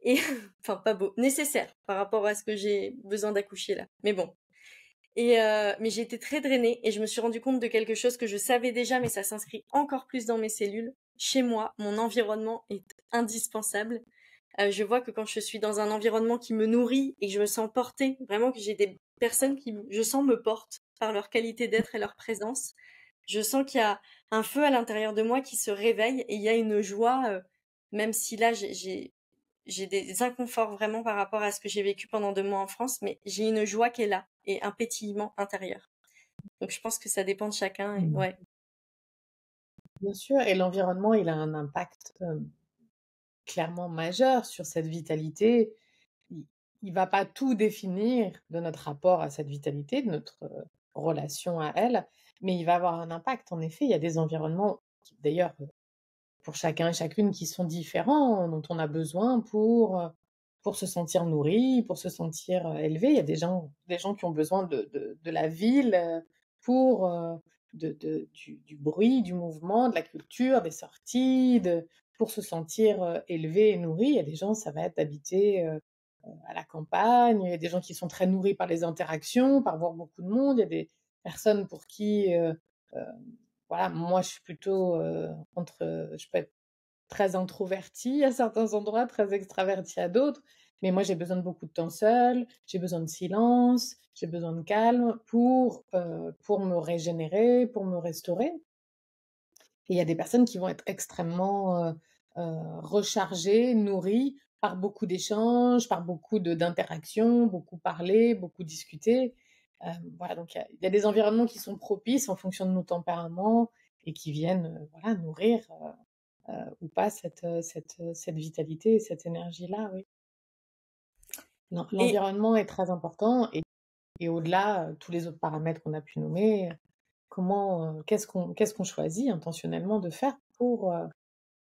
S1: Et enfin, pas beau, nécessaire par rapport à ce que j'ai besoin d'accoucher là. Mais bon. Mais j'ai été très drainée et je me suis rendu compte de quelque chose que je savais déjà, mais ça s'inscrit encore plus dans mes cellules. Chez moi, mon environnement est indispensable. Je vois que quand je suis dans un environnement qui me nourrit et que je me sens portée, vraiment que j'ai des personnes qui, je sens, me portent par leur qualité d'être et leur présence. Je sens qu'il y a un feu à l'intérieur de moi qui se réveille et il y a une joie, même si là j'ai des inconforts vraiment par rapport à ce que j'ai vécu pendant 2 mois en France, mais j'ai une joie qui est là et un pétillement intérieur. Donc je pense que ça dépend de chacun. Et ouais.
S2: Bien sûr, et l'environnement, il a un impact clairement majeur sur cette vitalité. Il ne va pas tout définir de notre rapport à cette vitalité, de notre relation à elle, mais il va avoir un impact. En effet, il y a des environnements, d'ailleurs, pour chacun et chacune, qui sont différents, dont on a besoin pour se sentir nourri, pour se sentir élevé. Il y a des gens qui ont besoin de la ville pour du bruit, du mouvement, de la culture, des sorties, pour se sentir élevé et nourri. Il y a des gens, ça va être d'habiter à la campagne. Il y a des gens qui sont très nourris par les interactions, par voir beaucoup de monde. Il y a des personnes pour qui, euh, voilà, moi, je suis plutôt je peux être très introvertie à certains endroits, très extravertie à d'autres. Mais moi, j'ai besoin de beaucoup de temps seul, j'ai besoin de silence, j'ai besoin de calme pour me régénérer, pour me restaurer. Et il y a des personnes qui vont être extrêmement rechargées, nourries par beaucoup d'échanges, par beaucoup d'interactions, beaucoup parler, beaucoup discuter. Voilà, donc il y a des environnements qui sont propices en fonction de nos tempéraments et qui viennent voilà, nourrir ou pas cette vitalité et cette énergie-là, oui.
S1: Et
S2: L'environnement est très important et au-delà, tous les autres paramètres qu'on a pu nommer, qu'est-ce qu'on choisit intentionnellement de faire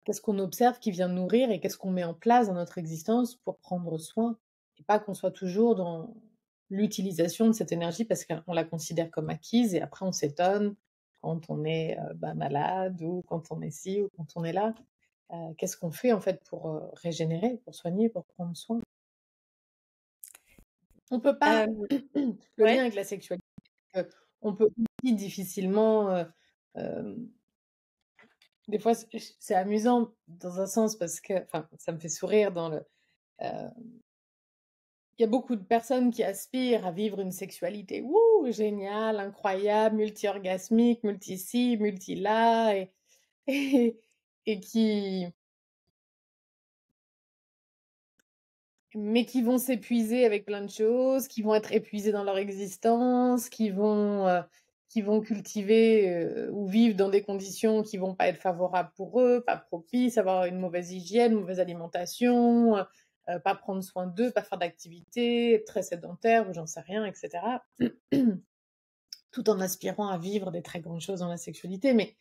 S2: qu'est-ce qu'on observe qui vient nourrir et qu'est-ce qu'on met en place dans notre existence pour prendre soin et pas qu'on soit toujours dans l'utilisation de cette énergie parce qu'on la considère comme acquise et après on s'étonne quand on est malade ou quand on est ci ou quand on est là. Qu'est-ce qu'on fait en fait pour régénérer, pour soigner, pour prendre soin? On peut pas
S1: euh,
S2: le lien
S1: ouais.
S2: avec la sexualité, on peut aussi difficilement, des fois c'est amusant dans un sens parce que enfin, ça me fait sourire heu, il y a beaucoup de personnes qui aspirent à vivre une sexualité, wouh, géniale, incroyable, multi-orgasmique, multi-ci, multi-là et et qui mais qui vont s'épuiser avec plein de choses, qui vont être épuisés dans leur existence, qui vont cultiver, ou vivre dans des conditions qui vont pas être favorables pour eux, pas propices, avoir une mauvaise hygiène, mauvaise alimentation, pas prendre soin d'eux, pas faire d'activité, être très sédentaire ou j'en sais rien et cetera. Tout en aspirant à vivre des très grandes choses dans la sexualité. Mais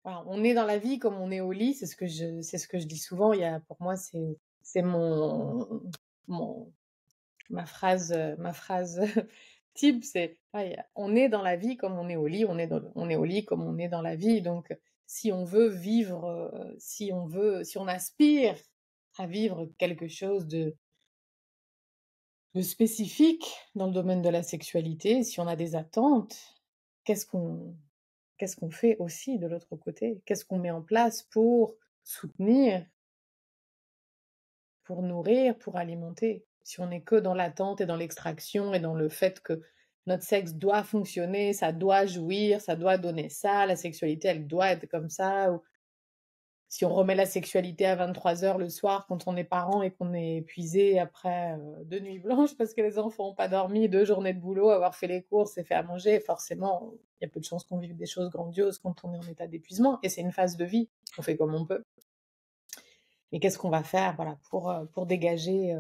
S2: voilà, on est dans la vie comme on est au lit, c'est ce que je dis souvent. Il y a pour moi, c'est mon ma phrase type, c'est ouais, on est dans la vie comme on est au lit, on est au lit comme on est dans la vie. Donc, si on veut vivre, si on aspire à vivre quelque chose de spécifique dans le domaine de la sexualité, si on a des attentes, qu'est-ce qu'on, qu'est-ce qu'on fait aussi de l'autre côté? Qu'est-ce qu'on met en place pour soutenir, pour nourrir, pour alimenter. Si on n'est que dans l'attente et dans l'extraction et dans le fait que notre sexe doit fonctionner, ça doit jouir, ça doit donner ça, la sexualité, elle doit être comme ça, ou si on remet la sexualité à 23 heures le soir quand on est parent et qu'on est épuisé après 2 nuits blanches parce que les enfants n'ont pas dormi, 2 journées de boulot, avoir fait les courses et fait à manger, forcément, il y a peu de chances qu'on vive des choses grandioses quand on est en état d'épuisement. Et c'est une phase de vie, on fait comme on peut. Et qu'est-ce qu'on va faire voilà, pour dégager,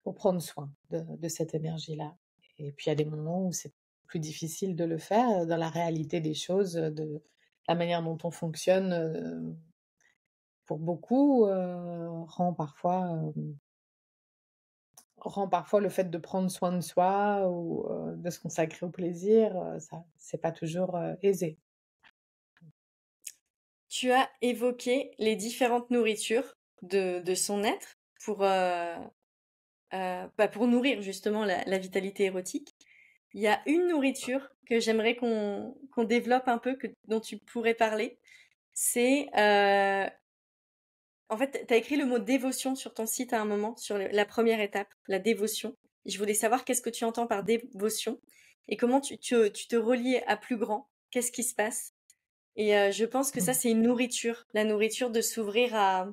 S2: pour prendre soin de cette énergie-là. Et puis il y a des moments où c'est plus difficile de le faire, dans la réalité des choses, de la manière dont on fonctionne, pour beaucoup, rend parfois le fait de prendre soin de soi ou, de se consacrer au plaisir, ça c'est pas toujours, aisé.
S1: Tu as évoqué les différentes nourritures de son être pour, pour nourrir justement la vitalité érotique. il y a une nourriture que j'aimerais qu'on développe un peu, dont tu pourrais parler. C'est, en fait, tu as écrit le mot dévotion sur ton site à un moment, sur la première étape, la dévotion. Et je voulais savoir qu'est-ce que tu entends par dévotion et comment tu te relies à plus grand. Qu'est-ce qui se passe? Et je pense que ça, c'est une nourriture. La nourriture de s'ouvrir à...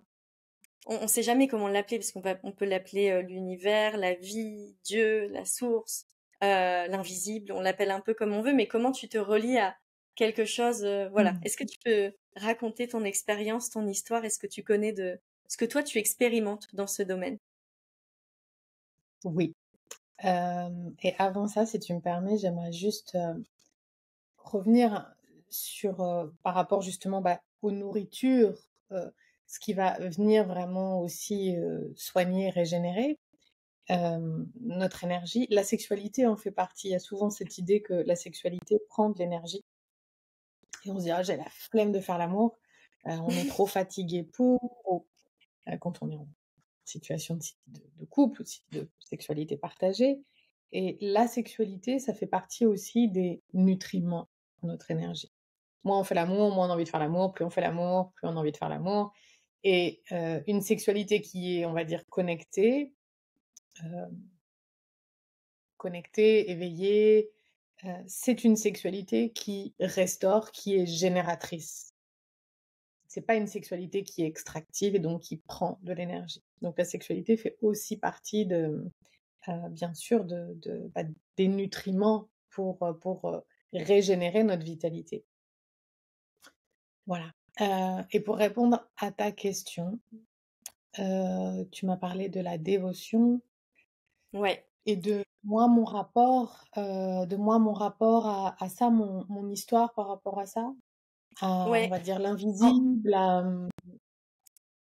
S1: On sait jamais comment l'appeler, parce on peut l'appeler l'univers, la vie, Dieu, la source, l'invisible. On l'appelle un peu comme on veut, mais comment tu te relies à quelque chose, voilà.
S2: Mm.
S1: Est-ce que tu peux raconter ton expérience, ton histoire, est-ce que tu connais ce que toi tu expérimentes dans ce domaine?
S2: Oui. Et avant ça, si tu me permets, j'aimerais juste revenir sur, par rapport justement aux nourritures, ce qui va venir vraiment aussi soigner, régénérer notre énergie. La sexualité en fait partie. Il y a souvent cette idée que la sexualité prend de l'énergie et on se dit ah, j'ai la flemme de faire l'amour, on est trop fatigué pour, quand on est en situation de couple ou de sexualité partagée. Et la sexualité, ça fait partie aussi des nutriments de notre énergie. Moins on fait l'amour, moins on a envie de faire l'amour, plus on fait l'amour, plus on a envie de faire l'amour. Et une sexualité qui est, on va dire, heu, connectée, éveillée, c'est une sexualité qui restaure, qui est génératrice. C'est pas une sexualité qui est extractive et donc qui prend de l'énergie. Donc la sexualité fait aussi partie bien sûr des nutriments pour régénérer notre vitalité. Voilà. Et pour répondre à ta question, tu m'as parlé de la dévotion
S1: Ouais,
S2: et de moi mon rapport à ça, mon histoire par rapport à ça, à on
S1: ouais.
S2: va dire
S1: En,
S2: l'invisible,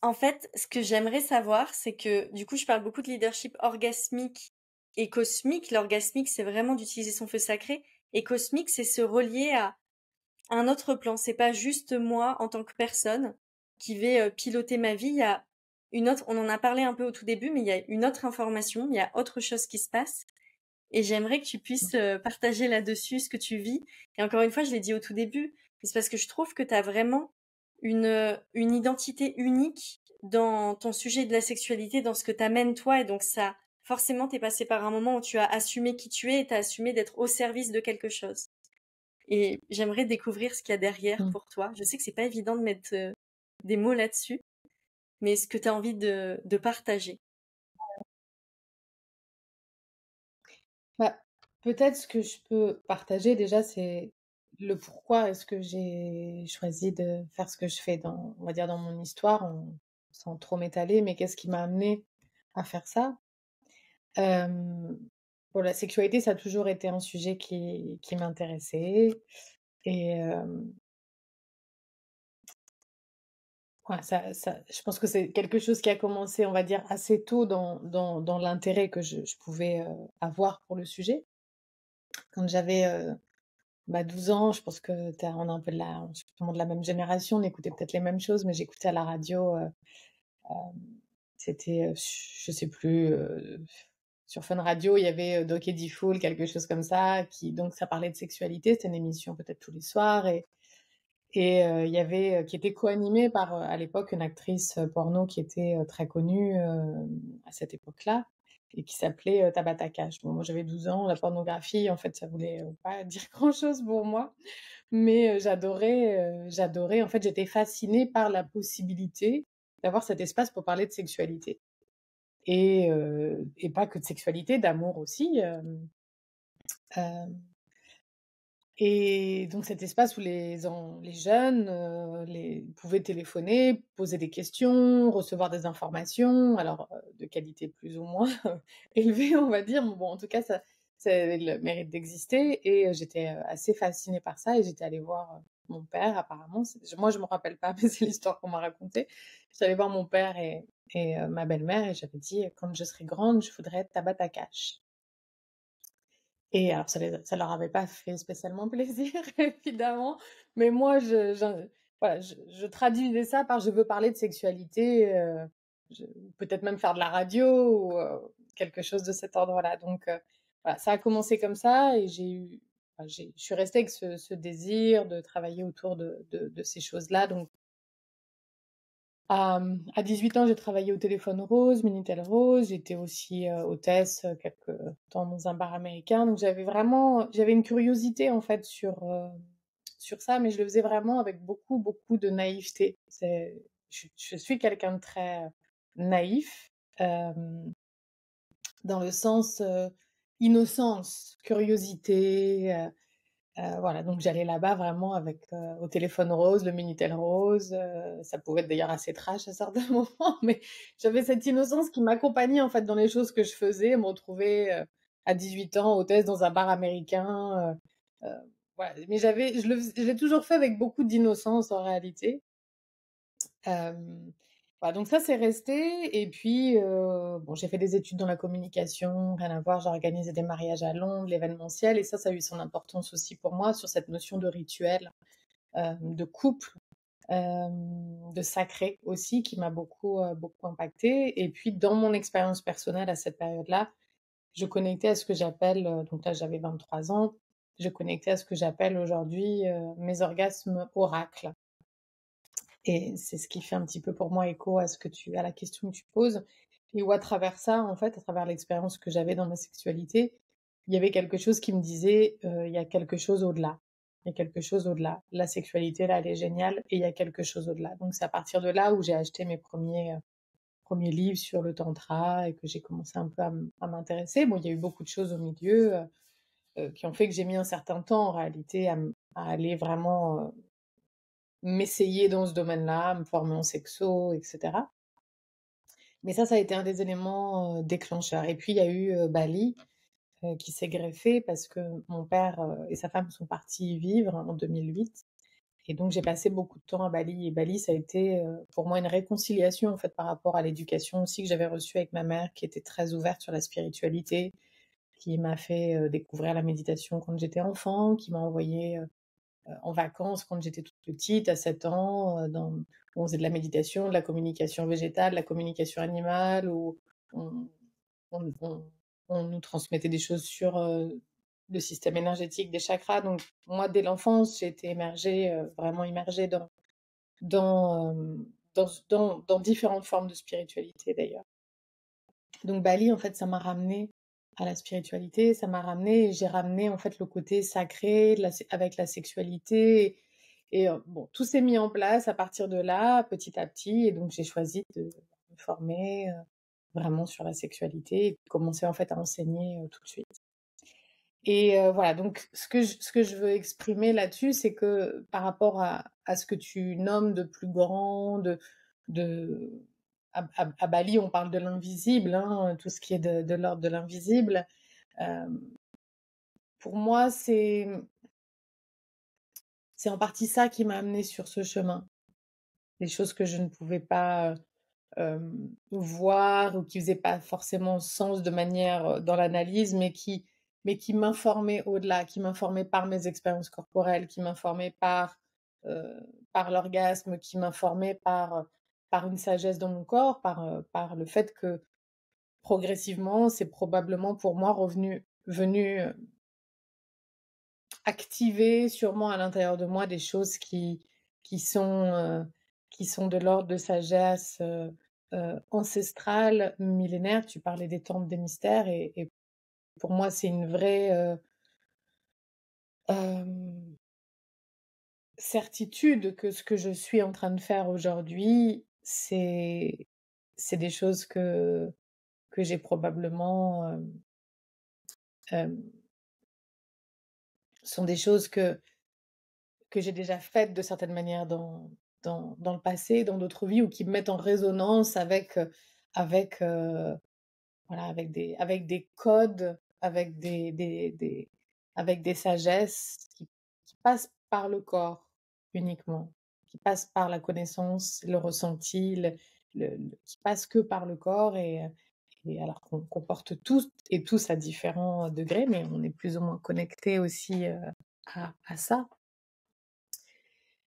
S1: en fait, ce que j'aimerais savoir, c'est que du coup, je parle beaucoup de leadership orgasmique et cosmique. L'orgasmique, c'est vraiment d'utiliser son feu sacré. Et cosmique, c'est se relier à un autre plan. C'est pas juste moi en tant que personne qui vais piloter ma vie. Il y a une autre, on en a parlé un peu au tout début, mais il y a une autre information, il y a autre chose qui se passe. Et j'aimerais que tu puisses partager là-dessus ce que tu vis. Et encore une fois, je l'ai dit au tout début, c'est parce que je trouve que tu as vraiment une identité unique dans ton sujet de la sexualité, dans ce que t'amènes toi. Et donc ça, forcément, t'es passé par un moment où tu as assumé qui tu es et t'as assumé d'être au service de quelque chose. Et j'aimerais découvrir ce qu'il y a derrière
S2: mmh.
S1: pour toi. Je sais que c'est pas évident de mettre des mots là-dessus, mais ce que tu as envie de partager.
S2: Bah, peut-être ce que je peux partager déjà, c'est le pourquoi est-ce que j'ai choisi de faire ce que je fais on va dire dans mon histoire, sans trop m'étaler, mais qu'est-ce qui m'a amené à faire ça? Hem, pour la sexualité, ça a toujours été un sujet qui m'intéressait et ouais, je pense que c'est quelque chose qui a commencé, on va dire, assez tôt dans l'intérêt que je pouvais, avoir pour le sujet. Quand j'avais, 12 ans, je pense que on est un peu on est tout le monde de la même génération, on écoutait peut-être les mêmes choses, mais j'écoutais à la radio, c'était, je sais plus, sur Fun Radio, il y avait, Doc Fool, quelque chose comme ça, donc ça parlait de sexualité. C'était une émission peut-être tous les soirs il y avait, qui était co-animée par, à l'époque, une actrice, porno qui était, très connue, à cette époque-là et qui s'appelait, Tabata Cash. Bon, moi j'avais 12 ans, la pornographie, en fait, ça voulait, pas dire grand-chose pour moi, mais j'adorais, en fait, j'étais fascinée par la possibilité d'avoir cet espace pour parler de sexualité et pas que de sexualité, d'amour aussi, hem et donc cet espace où les jeunes, pouvaient téléphoner, poser des questions, recevoir des informations, alors, de qualité plus ou moins élevée, on va dire, mais bon, en tout cas, ça avait le mérite d'exister et j'étais, assez fascinée par ça et j'étais allée voir, mon père apparemment. Moi, je me rappelle pas, mais c'est l'histoire qu'on m'a racontée. J'étais allée voir mon père et ma belle-mère et j'avais dit: «Quand je serai grande, je voudrais être Tabata Cash». Et alors ça leur avait pas fait spécialement plaisir évidemment, mais moi voilà, je traduisais ça par: «Je veux parler de sexualité, je peut-être même faire de la radio ou quelque chose de cet ordre-là». Donc voilà, ça a commencé comme ça et je suis restée avec ce désir de travailler autour de ces choses-là. Donc, à 18 ans, j'ai travaillé au Téléphone Rose, Minitel Rose. J'étais aussi hôtesse quelque temps dans un bar américain. Donc, j'avais une curiosité en fait sur ça, mais je le faisais vraiment avec beaucoup, beaucoup de naïveté. Je suis quelqu'un de très naïf. euh, dans le sens innocence, curiosité. Voilà, donc j'allais là-bas vraiment avec au téléphone rose, le Minitel rose. Ça pouvait être d'ailleurs assez trash à certains moments, mais j'avais cette innocence qui m'accompagnait en fait dans les choses que je faisais. Me retrouver à 18 ans hôtesse dans un bar américain. Voilà. Mais je l'ai toujours fait avec beaucoup d'innocence en réalité. Voilà, donc ça, c'est resté et puis, bon, j'ai fait des études dans la communication, rien à voir. J'ai organisé des mariages à Londres, l'événementiel et ça a eu son importance aussi pour moi sur cette notion de rituel, de couple, de sacré aussi qui m'a beaucoup, beaucoup impactée et puis dans mon expérience personnelle à cette période-là, je connectais à ce que j'appelle, donc là, j'avais 23 ans, je connectais à ce que j'appelle aujourd'hui, mes orgasmes oracles. Et c'est ce qui fait un petit peu pour moi écho à la question que tu poses. Et où à travers ça, en fait, à travers l'expérience que j'avais dans ma sexualité, il y avait quelque chose qui me disait, il y a quelque chose au-delà. Il y a quelque chose au-delà. La sexualité, là, elle est géniale et il y a quelque chose au-delà. Donc c'est à partir de là où j'ai acheté mes premiers livres sur le tantra et que j'ai commencé un peu à m'intéresser. Bon, il y a eu beaucoup de choses au milieu qui ont fait que j'ai mis un certain temps en réalité à aller vraiment m'essayer dans ce domaine-là, me former en sexo, etc. Mais ça a été un des éléments déclencheurs. Et puis, il y a eu Bali qui s'est greffé parce que mon père et sa femme sont partis y vivre en 2008. Et donc, j'ai passé beaucoup de temps à Bali. Et Bali, ça a été pour moi une réconciliation en fait par rapport à l'éducation aussi que j'avais reçue avec ma mère, qui était très ouverte sur la spiritualité, qui m'a fait découvrir la méditation quand j'étais enfant, qui m'a envoyé en vacances quand j'étais toute petite, à 7 ans, où on faisait de la méditation, de la communication végétale, de la communication animale, où on, on- on- on nous transmettait des choses sur le système énergétique des chakras. Donc moi, dès l'enfance, j'ai été vraiment immergée dans, dans différentes formes de spiritualité d'ailleurs. Donc Bali, en fait, ça m'a ramené à la spiritualité, ça m'a ramené, j'ai ramené en fait le côté sacré avec la sexualité. Et bon, tout s'est mis en place à partir de là, petit à petit. Et donc j'ai choisi de me former vraiment sur la sexualité et de commencer en fait à enseigner tout de suite. Et voilà, donc ce que je veux exprimer là-dessus, c'est que par rapport à ce que tu nommes de plus grand, de à Bali, on parle de l'invisible, hein, tout ce qui est de l'ordre de l'invisible. Euh, pour moi, c'est en partie ça qui m'a amenée sur ce chemin. Des choses que je ne pouvais pas voir ou qui faisaient pas forcément sens de manière dans l'analyse, mais qui m'informaient au-delà, qui m'informaient par mes expériences corporelles, qui m'informaient euh, par l'orgasme, qui m'informaient par une sagesse dans mon corps, par le fait que progressivement, c'est probablement pour moi venu activer sûrement à l'intérieur de moi des choses qui sont, euh, qui sont de l'ordre de sagesse ancestrale, millénaire. Tu parlais des temples des mystères et pour moi, c'est une vraie euh, certitude que ce que je suis en train de faire aujourd'hui, c'est des choses que j'ai probablement euh, sont des choses que j'ai déjà faites de certaines manières dans le passé, dans d'autres vies, ou qui me mettent en résonance avec, voilà, avec des codes, avec des sagesses qui passent par le corps uniquement, qui passent par la connaissance, le ressenti, qui passent que par le corps et alors qu'on porte tous et tous à différents degrés, mais on est plus ou moins connectés aussi à ça.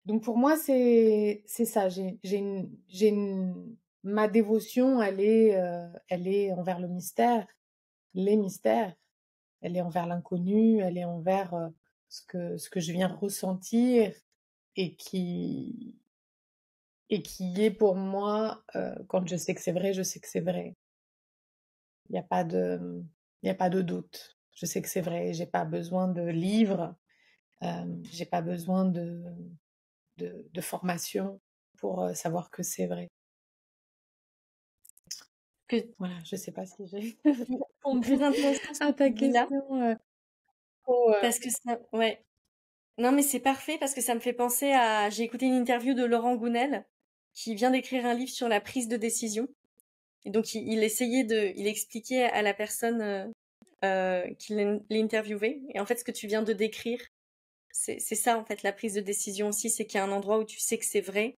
S2: Donc pour moi, c'est ça. Ma dévotion, elle est envers le mystère, les mystères. elle est envers l'inconnu, elle est envers ce que je viens ressentir et qui, et qui est pour moi, quand je sais que c'est vrai, je sais que c'est vrai. Il n'y a pas de, il y a pas de doute. Je sais que c'est vrai. J'ai pas besoin de livres, j'ai pas besoin de formation pour savoir que c'est vrai.
S1: Que
S2: Voilà, je sais pas si j'ai
S1: c'est très
S2: répondu
S1: intéressant ce que
S2: à ta
S1: tu dis là,
S2: question. Trop,
S1: parce que ça, ouais. Non, mais c'est parfait parce que ça me fait penser à, j'ai écouté une interview de Laurent Gounel, qui vient d'écrire un livre sur la prise de décision. Et donc, il expliquait à la personne qui l'interviewait. Et en fait, ce que tu viens de décrire, c'est ça, en fait, la prise de décision aussi, c'est qu'il y a un endroit où tu sais que c'est vrai.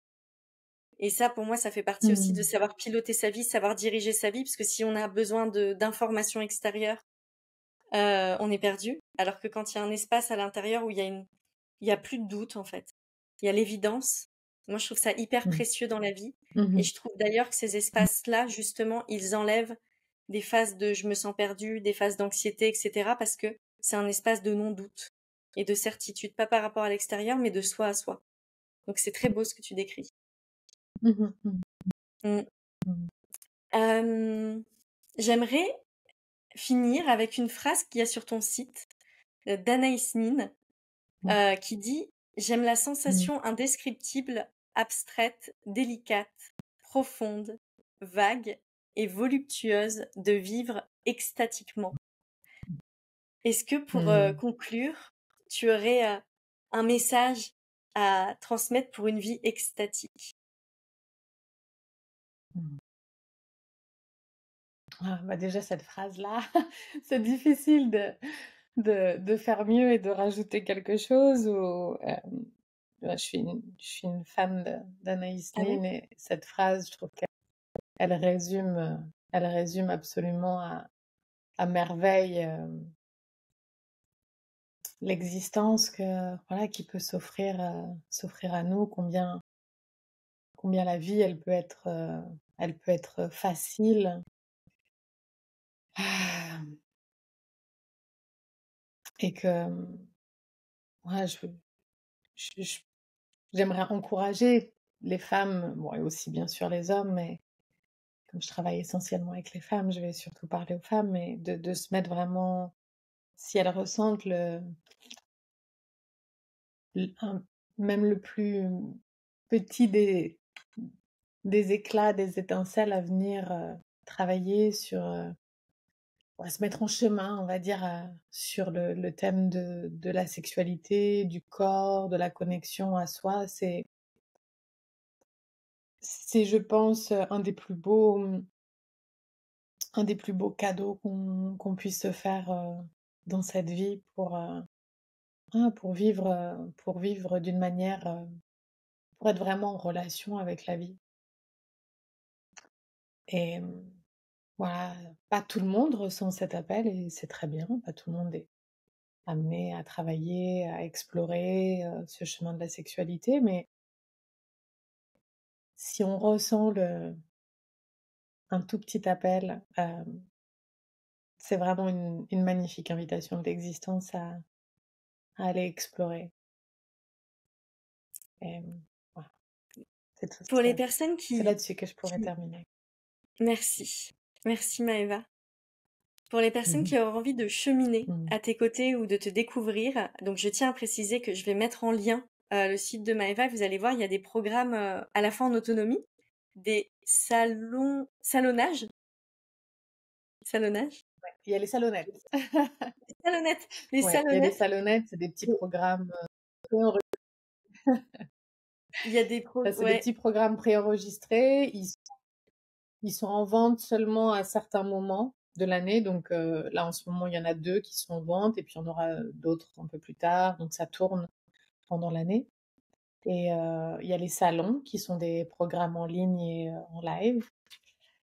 S1: Et ça, pour moi, ça fait partie aussi de
S2: mmh.
S1: savoir piloter sa vie, savoir diriger sa vie, parce que si on a besoin d'informations extérieures, on est perdu. Alors que quand il y a un espace à l'intérieur où il y a plus de doute, en fait. Il y a l'évidence. Moi, je trouve ça hyper
S2: Mmh.
S1: précieux dans la vie.
S2: Mmh
S1: Et
S2: mh.
S1: je trouve d'ailleurs que ces espaces-là, justement, ils enlèvent des phases de je me sens perdue, des phases d'anxiété, etc. Parce que c'est un espace de non-doute et de certitude, pas par rapport à l'extérieur, mais de soi à soi. Donc c'est très beau ce que tu décris.
S2: Mmh mh.
S1: Mm.
S2: Mmh.
S1: J'aimerais finir avec une phrase qu'il y a sur ton site d'Anaïs Nin
S2: Mmh.
S1: qui dit: «J'aime la
S2: Mmh.
S1: sensation indescriptible, abstraite, délicate, profonde, vague et voluptueuse de vivre extatiquement». Est-ce que pour
S2: Mmh.
S1: conclure, tu aurais un message à transmettre pour une vie extatique?
S2: Mmh. Ah, bah, déjà cette phrase-là, c'est difficile de faire mieux et de rajouter quelque chose ou, ouais, je suis une fan d'Anaïs
S1: Ah oui?
S2: Nin et cette phrase, je trouve qu'elle résume, elle résume absolument à merveille, l'existence que voilà, qui peut s'offrir à nous, combien la vie, elle peut être facile. Ah, et que, ouais, je j'aimerais encourager les femmes, bon et aussi bien sûr les hommes, mais comme je travaille essentiellement avec les femmes, je vais surtout parler aux femmes, mais de se mettre vraiment, si elles ressentent un même le plus petit des éclats, des étincelles à venir, travailler sur, ouais, se mettre en chemin, on va dire, sur le thème de la sexualité, du corps, de la connexion à soi. C'est je pense, un des plus beaux cadeaux qu'on puisse se faire, dans cette vie pour vivre d'une manière, pour être vraiment en relation avec la vie et voilà, pas tout le monde ressent cet appel et c'est très bien, pas tout le monde est amené à travailler, à explorer, ce chemin de la sexualité, mais si on ressent un tout petit appel, c'est vraiment une magnifique invitation de l'existence à aller explorer et voilà, c'est tout
S1: Pour les
S2: ce
S1: personnes
S2: c'est là-dessus que je pourrais
S1: qui
S2: terminer.
S1: merci. Merci Maëva. Pour les personnes
S2: Mmh
S1: qui auraient envie de cheminer
S2: mh.
S1: à tes côtés ou de te découvrir, donc je tiens à préciser que je vais mettre en lien le site de Maëva. Vous allez voir, il y a des programmes à la fois en autonomie, des salonnages,
S2: Il y a les salonnettes.
S1: des
S2: Ouais, il y a les
S1: salonnettes.
S2: salonnettes, c'est des petits programmes, préenre
S1: Il y a des
S2: ça c'est des
S1: ouais,
S2: petits programmes préenregistrés. Ils sont en vente seulement à certains moments de l'année, donc là, en ce moment, il y en a 2 qui sont en vente et puis il y en aura, d'autres un peu plus tard, donc ça tourne pendant l'année et il y a les salons qui sont des programmes en ligne et en live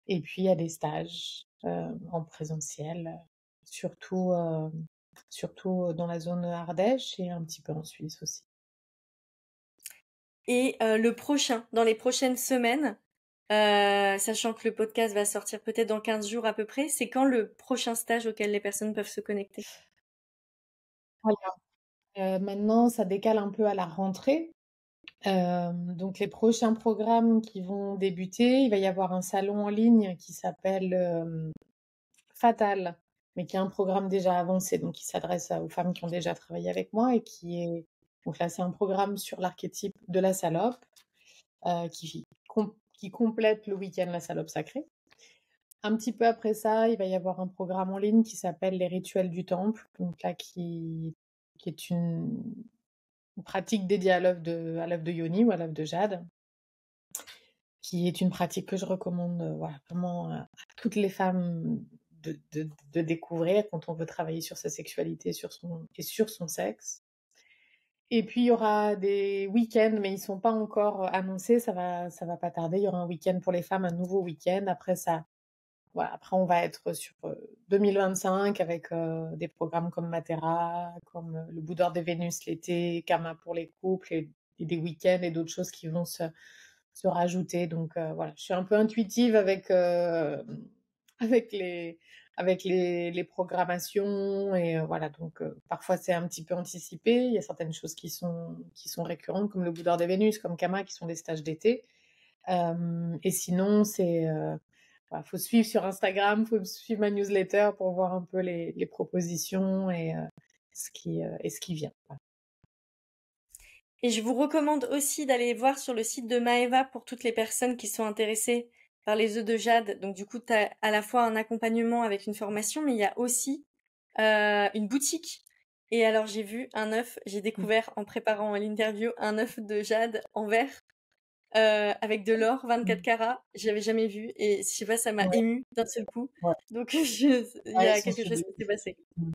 S2: et puis il y a des stages, en présentiel, surtout, surtout dans la zone Ardèche et un petit peu en Suisse aussi.
S1: et le prochain, dans les prochaines semaines, Sachant que le podcast va sortir peut-être dans 15 jours à peu près, c'est quand le prochain stage auquel les personnes peuvent se connecter?
S2: Maintenant, ça décale un peu à la rentrée. Donc les prochains programmes qui vont débuter, il va y avoir un salon en ligne qui s'appelle Fatal, mais qui est un programme déjà avancé, donc qui s'adresse aux femmes qui ont déjà travaillé avec moi et qui est donc là, c'est un programme sur l'archétype de la salope qui complète le week-end La Salope Sacrée. Un petit peu après ça, il va y avoir un programme en ligne qui s'appelle Les Rituels du Temple, donc là qui est une pratique dédiée à l'œuvre de Yoni ou à l'œuvre de Jade, qui est une pratique que je recommande voilà, vraiment à toutes les femmes de découvrir quand on veut travailler sur sa sexualité et sur son sexe. Et puis il y aura des week-ends, mais ils sont pas encore annoncés, ça va pas tarder. Il y aura un week-end pour les femmes, un nouveau week-end. Après ça, voilà, après on va être sur 2025 avec des programmes comme Matera, comme le Bouddha de Vénus l'été, Kama pour les couples et des week-ends et d'autres choses qui vont se rajouter. Donc voilà, je suis un peu intuitive avec les, avec les programmations et voilà, donc parfois c'est un petit peu anticipé. Il y a certaines choses qui sont récurrentes, comme le Bouddha de Vénus, comme Kama, qui sont des stages d'été. Et sinon, voilà, faut suivre sur Instagram, faut suivre ma newsletter pour voir un peu les propositions et ce qui vient. Voilà.
S1: Et je vous recommande aussi d'aller voir sur le site de Maeva pour toutes les personnes qui sont intéressées par les œufs de jade. Donc du coup, tu as à la fois un accompagnement avec une formation, mais il y a aussi une boutique. Et alors j'ai vu un œuf, j'ai découvert en préparant l'interview un œuf de jade en verre avec de l'or 24 carats. J'avais jamais vu et je sais pas, ça m'a
S2: Ouais,
S1: émue d'un seul coup.
S2: ouais.
S1: Donc il y
S2: Ouais, ils
S1: a
S2: sont
S1: quelque chose
S2: sublimes.
S1: qui s'est passé.
S2: Mm.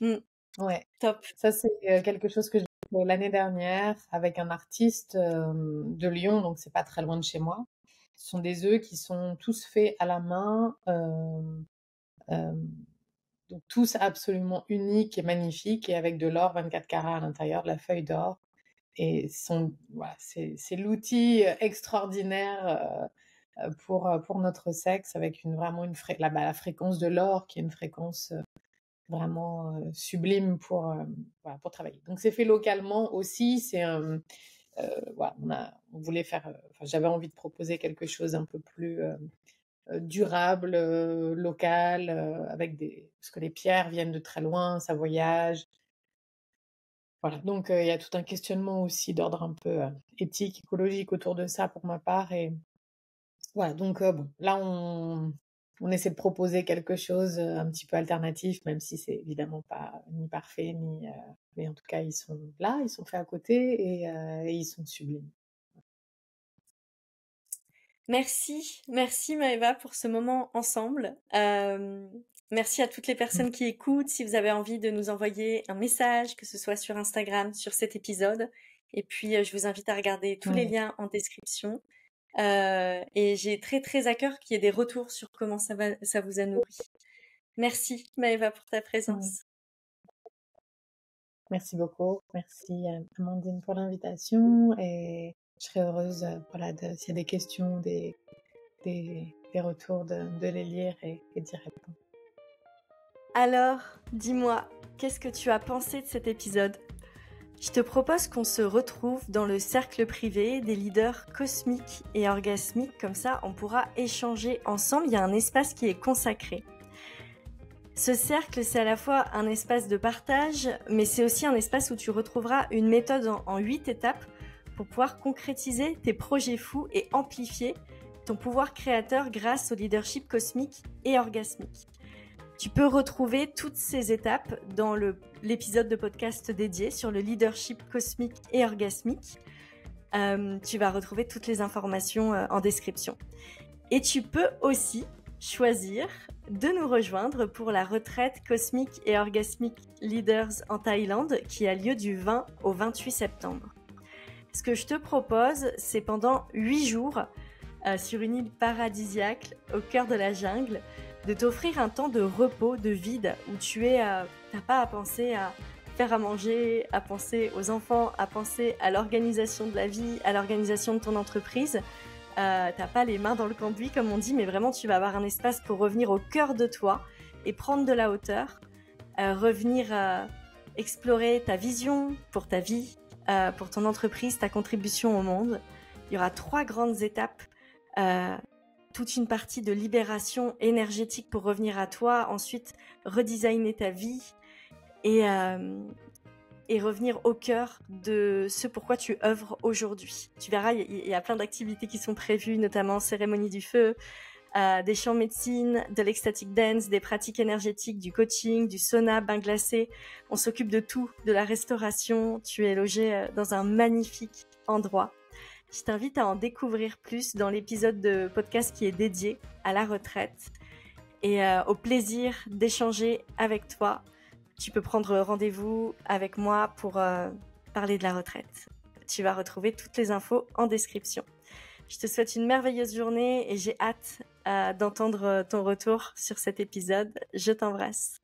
S1: Mm,
S2: Ouais.
S1: top.
S2: Ça, c'est quelque chose que j'ai fait l'année dernière avec un artiste de Lyon, donc c'est pas très loin de chez moi. Ce sont des œufs qui sont tous faits à la main, euh, donc tous absolument uniques et magnifiques, et avec de l'or 24 carats à l'intérieur, de la feuille d'or. Et voilà, c'est l'outil extraordinaire pour notre sexe, avec vraiment la fréquence de l'or, qui est une fréquence vraiment sublime voilà, pour travailler. Donc c'est fait localement aussi. Voilà, on voulait j'avais envie de proposer quelque chose un peu plus durable, local, parce que les pierres viennent de très loin, ça voyage. Voilà, donc il y a tout un questionnement aussi d'ordre un peu éthique, écologique autour de ça pour ma part. Et voilà, donc bon, là on essaie de proposer quelque chose un petit peu alternatif, même si c'est évidemment pas ni parfait, mais en tout cas ils sont là, ils sont faits à côté et ils sont sublimes.
S1: Merci Maëva pour ce moment ensemble. Merci à toutes les personnes qui écoutent. Si vous avez envie de nous envoyer un message, que ce soit sur Instagram, sur cet épisode. Et puis, je vous invite à regarder tous les liens en description. Et j'ai très très à cœur qu'il y ait des retours sur comment ça vous a nourri. Merci Maëva pour ta présence.
S2: Merci beaucoup. Merci Amandine pour l'invitation et je serais heureuse voilà, s'il y a des questions, des retours, de les lire et d'y répondre.
S1: Alors, dis-moi, qu'est-ce que tu as pensé de cet épisode ? Je te propose qu'on se retrouve dans le cercle privé des leaders cosmiques et orgasmiques, comme ça on pourra échanger ensemble, il y a un espace qui est consacré. Ce cercle, c'est à la fois un espace de partage, mais c'est aussi un espace où tu retrouveras une méthode en 8 étapes pour pouvoir concrétiser tes projets fous et amplifier ton pouvoir créateur grâce au leadership cosmique et orgasmique. Tu peux retrouver toutes ces étapes dans l'épisode de podcast dédié sur le leadership cosmique et orgasmique. Tu vas retrouver toutes les informations en description. Et tu peux aussi choisir de nous rejoindre pour la retraite cosmique et orgasmique Leaders en Thaïlande qui a lieu du 20 au 28 septembre. Ce que je te propose, c'est pendant 8 jours sur une île paradisiaque au cœur de la jungle, de t'offrir un temps de repos, de vide, où t'as pas à penser à faire à manger, à penser aux enfants, à penser à l'organisation de la vie, à l'organisation de ton entreprise. t'as pas les mains dans le cambouis comme on dit, mais vraiment tu vas avoir un espace pour revenir au cœur de toi et prendre de la hauteur, revenir explorer ta vision pour ta vie, pour ton entreprise, ta contribution au monde. Il y aura 3 grandes étapes, toute une partie de libération énergétique pour revenir à toi, ensuite redesigner ta vie et revenir au cœur de ce pourquoi tu œuvres aujourd'hui. Tu verras, il y a plein d'activités qui sont prévues, notamment cérémonie du feu, des chants médecine, de l'ecstatic dance, des pratiques énergétiques, du coaching, du sauna, bain glacé. On s'occupe de tout, de la restauration. Tu es logé dans un magnifique endroit. Je t'invite à en découvrir plus dans l'épisode de podcast qui est dédié à la retraite et au plaisir d'échanger avec toi. Tu peux prendre rendez-vous avec moi pour parler de la retraite. Tu vas retrouver toutes les infos en description. Je te souhaite une merveilleuse journée et j'ai hâte d'entendre ton retour sur cet épisode. Je t'embrasse.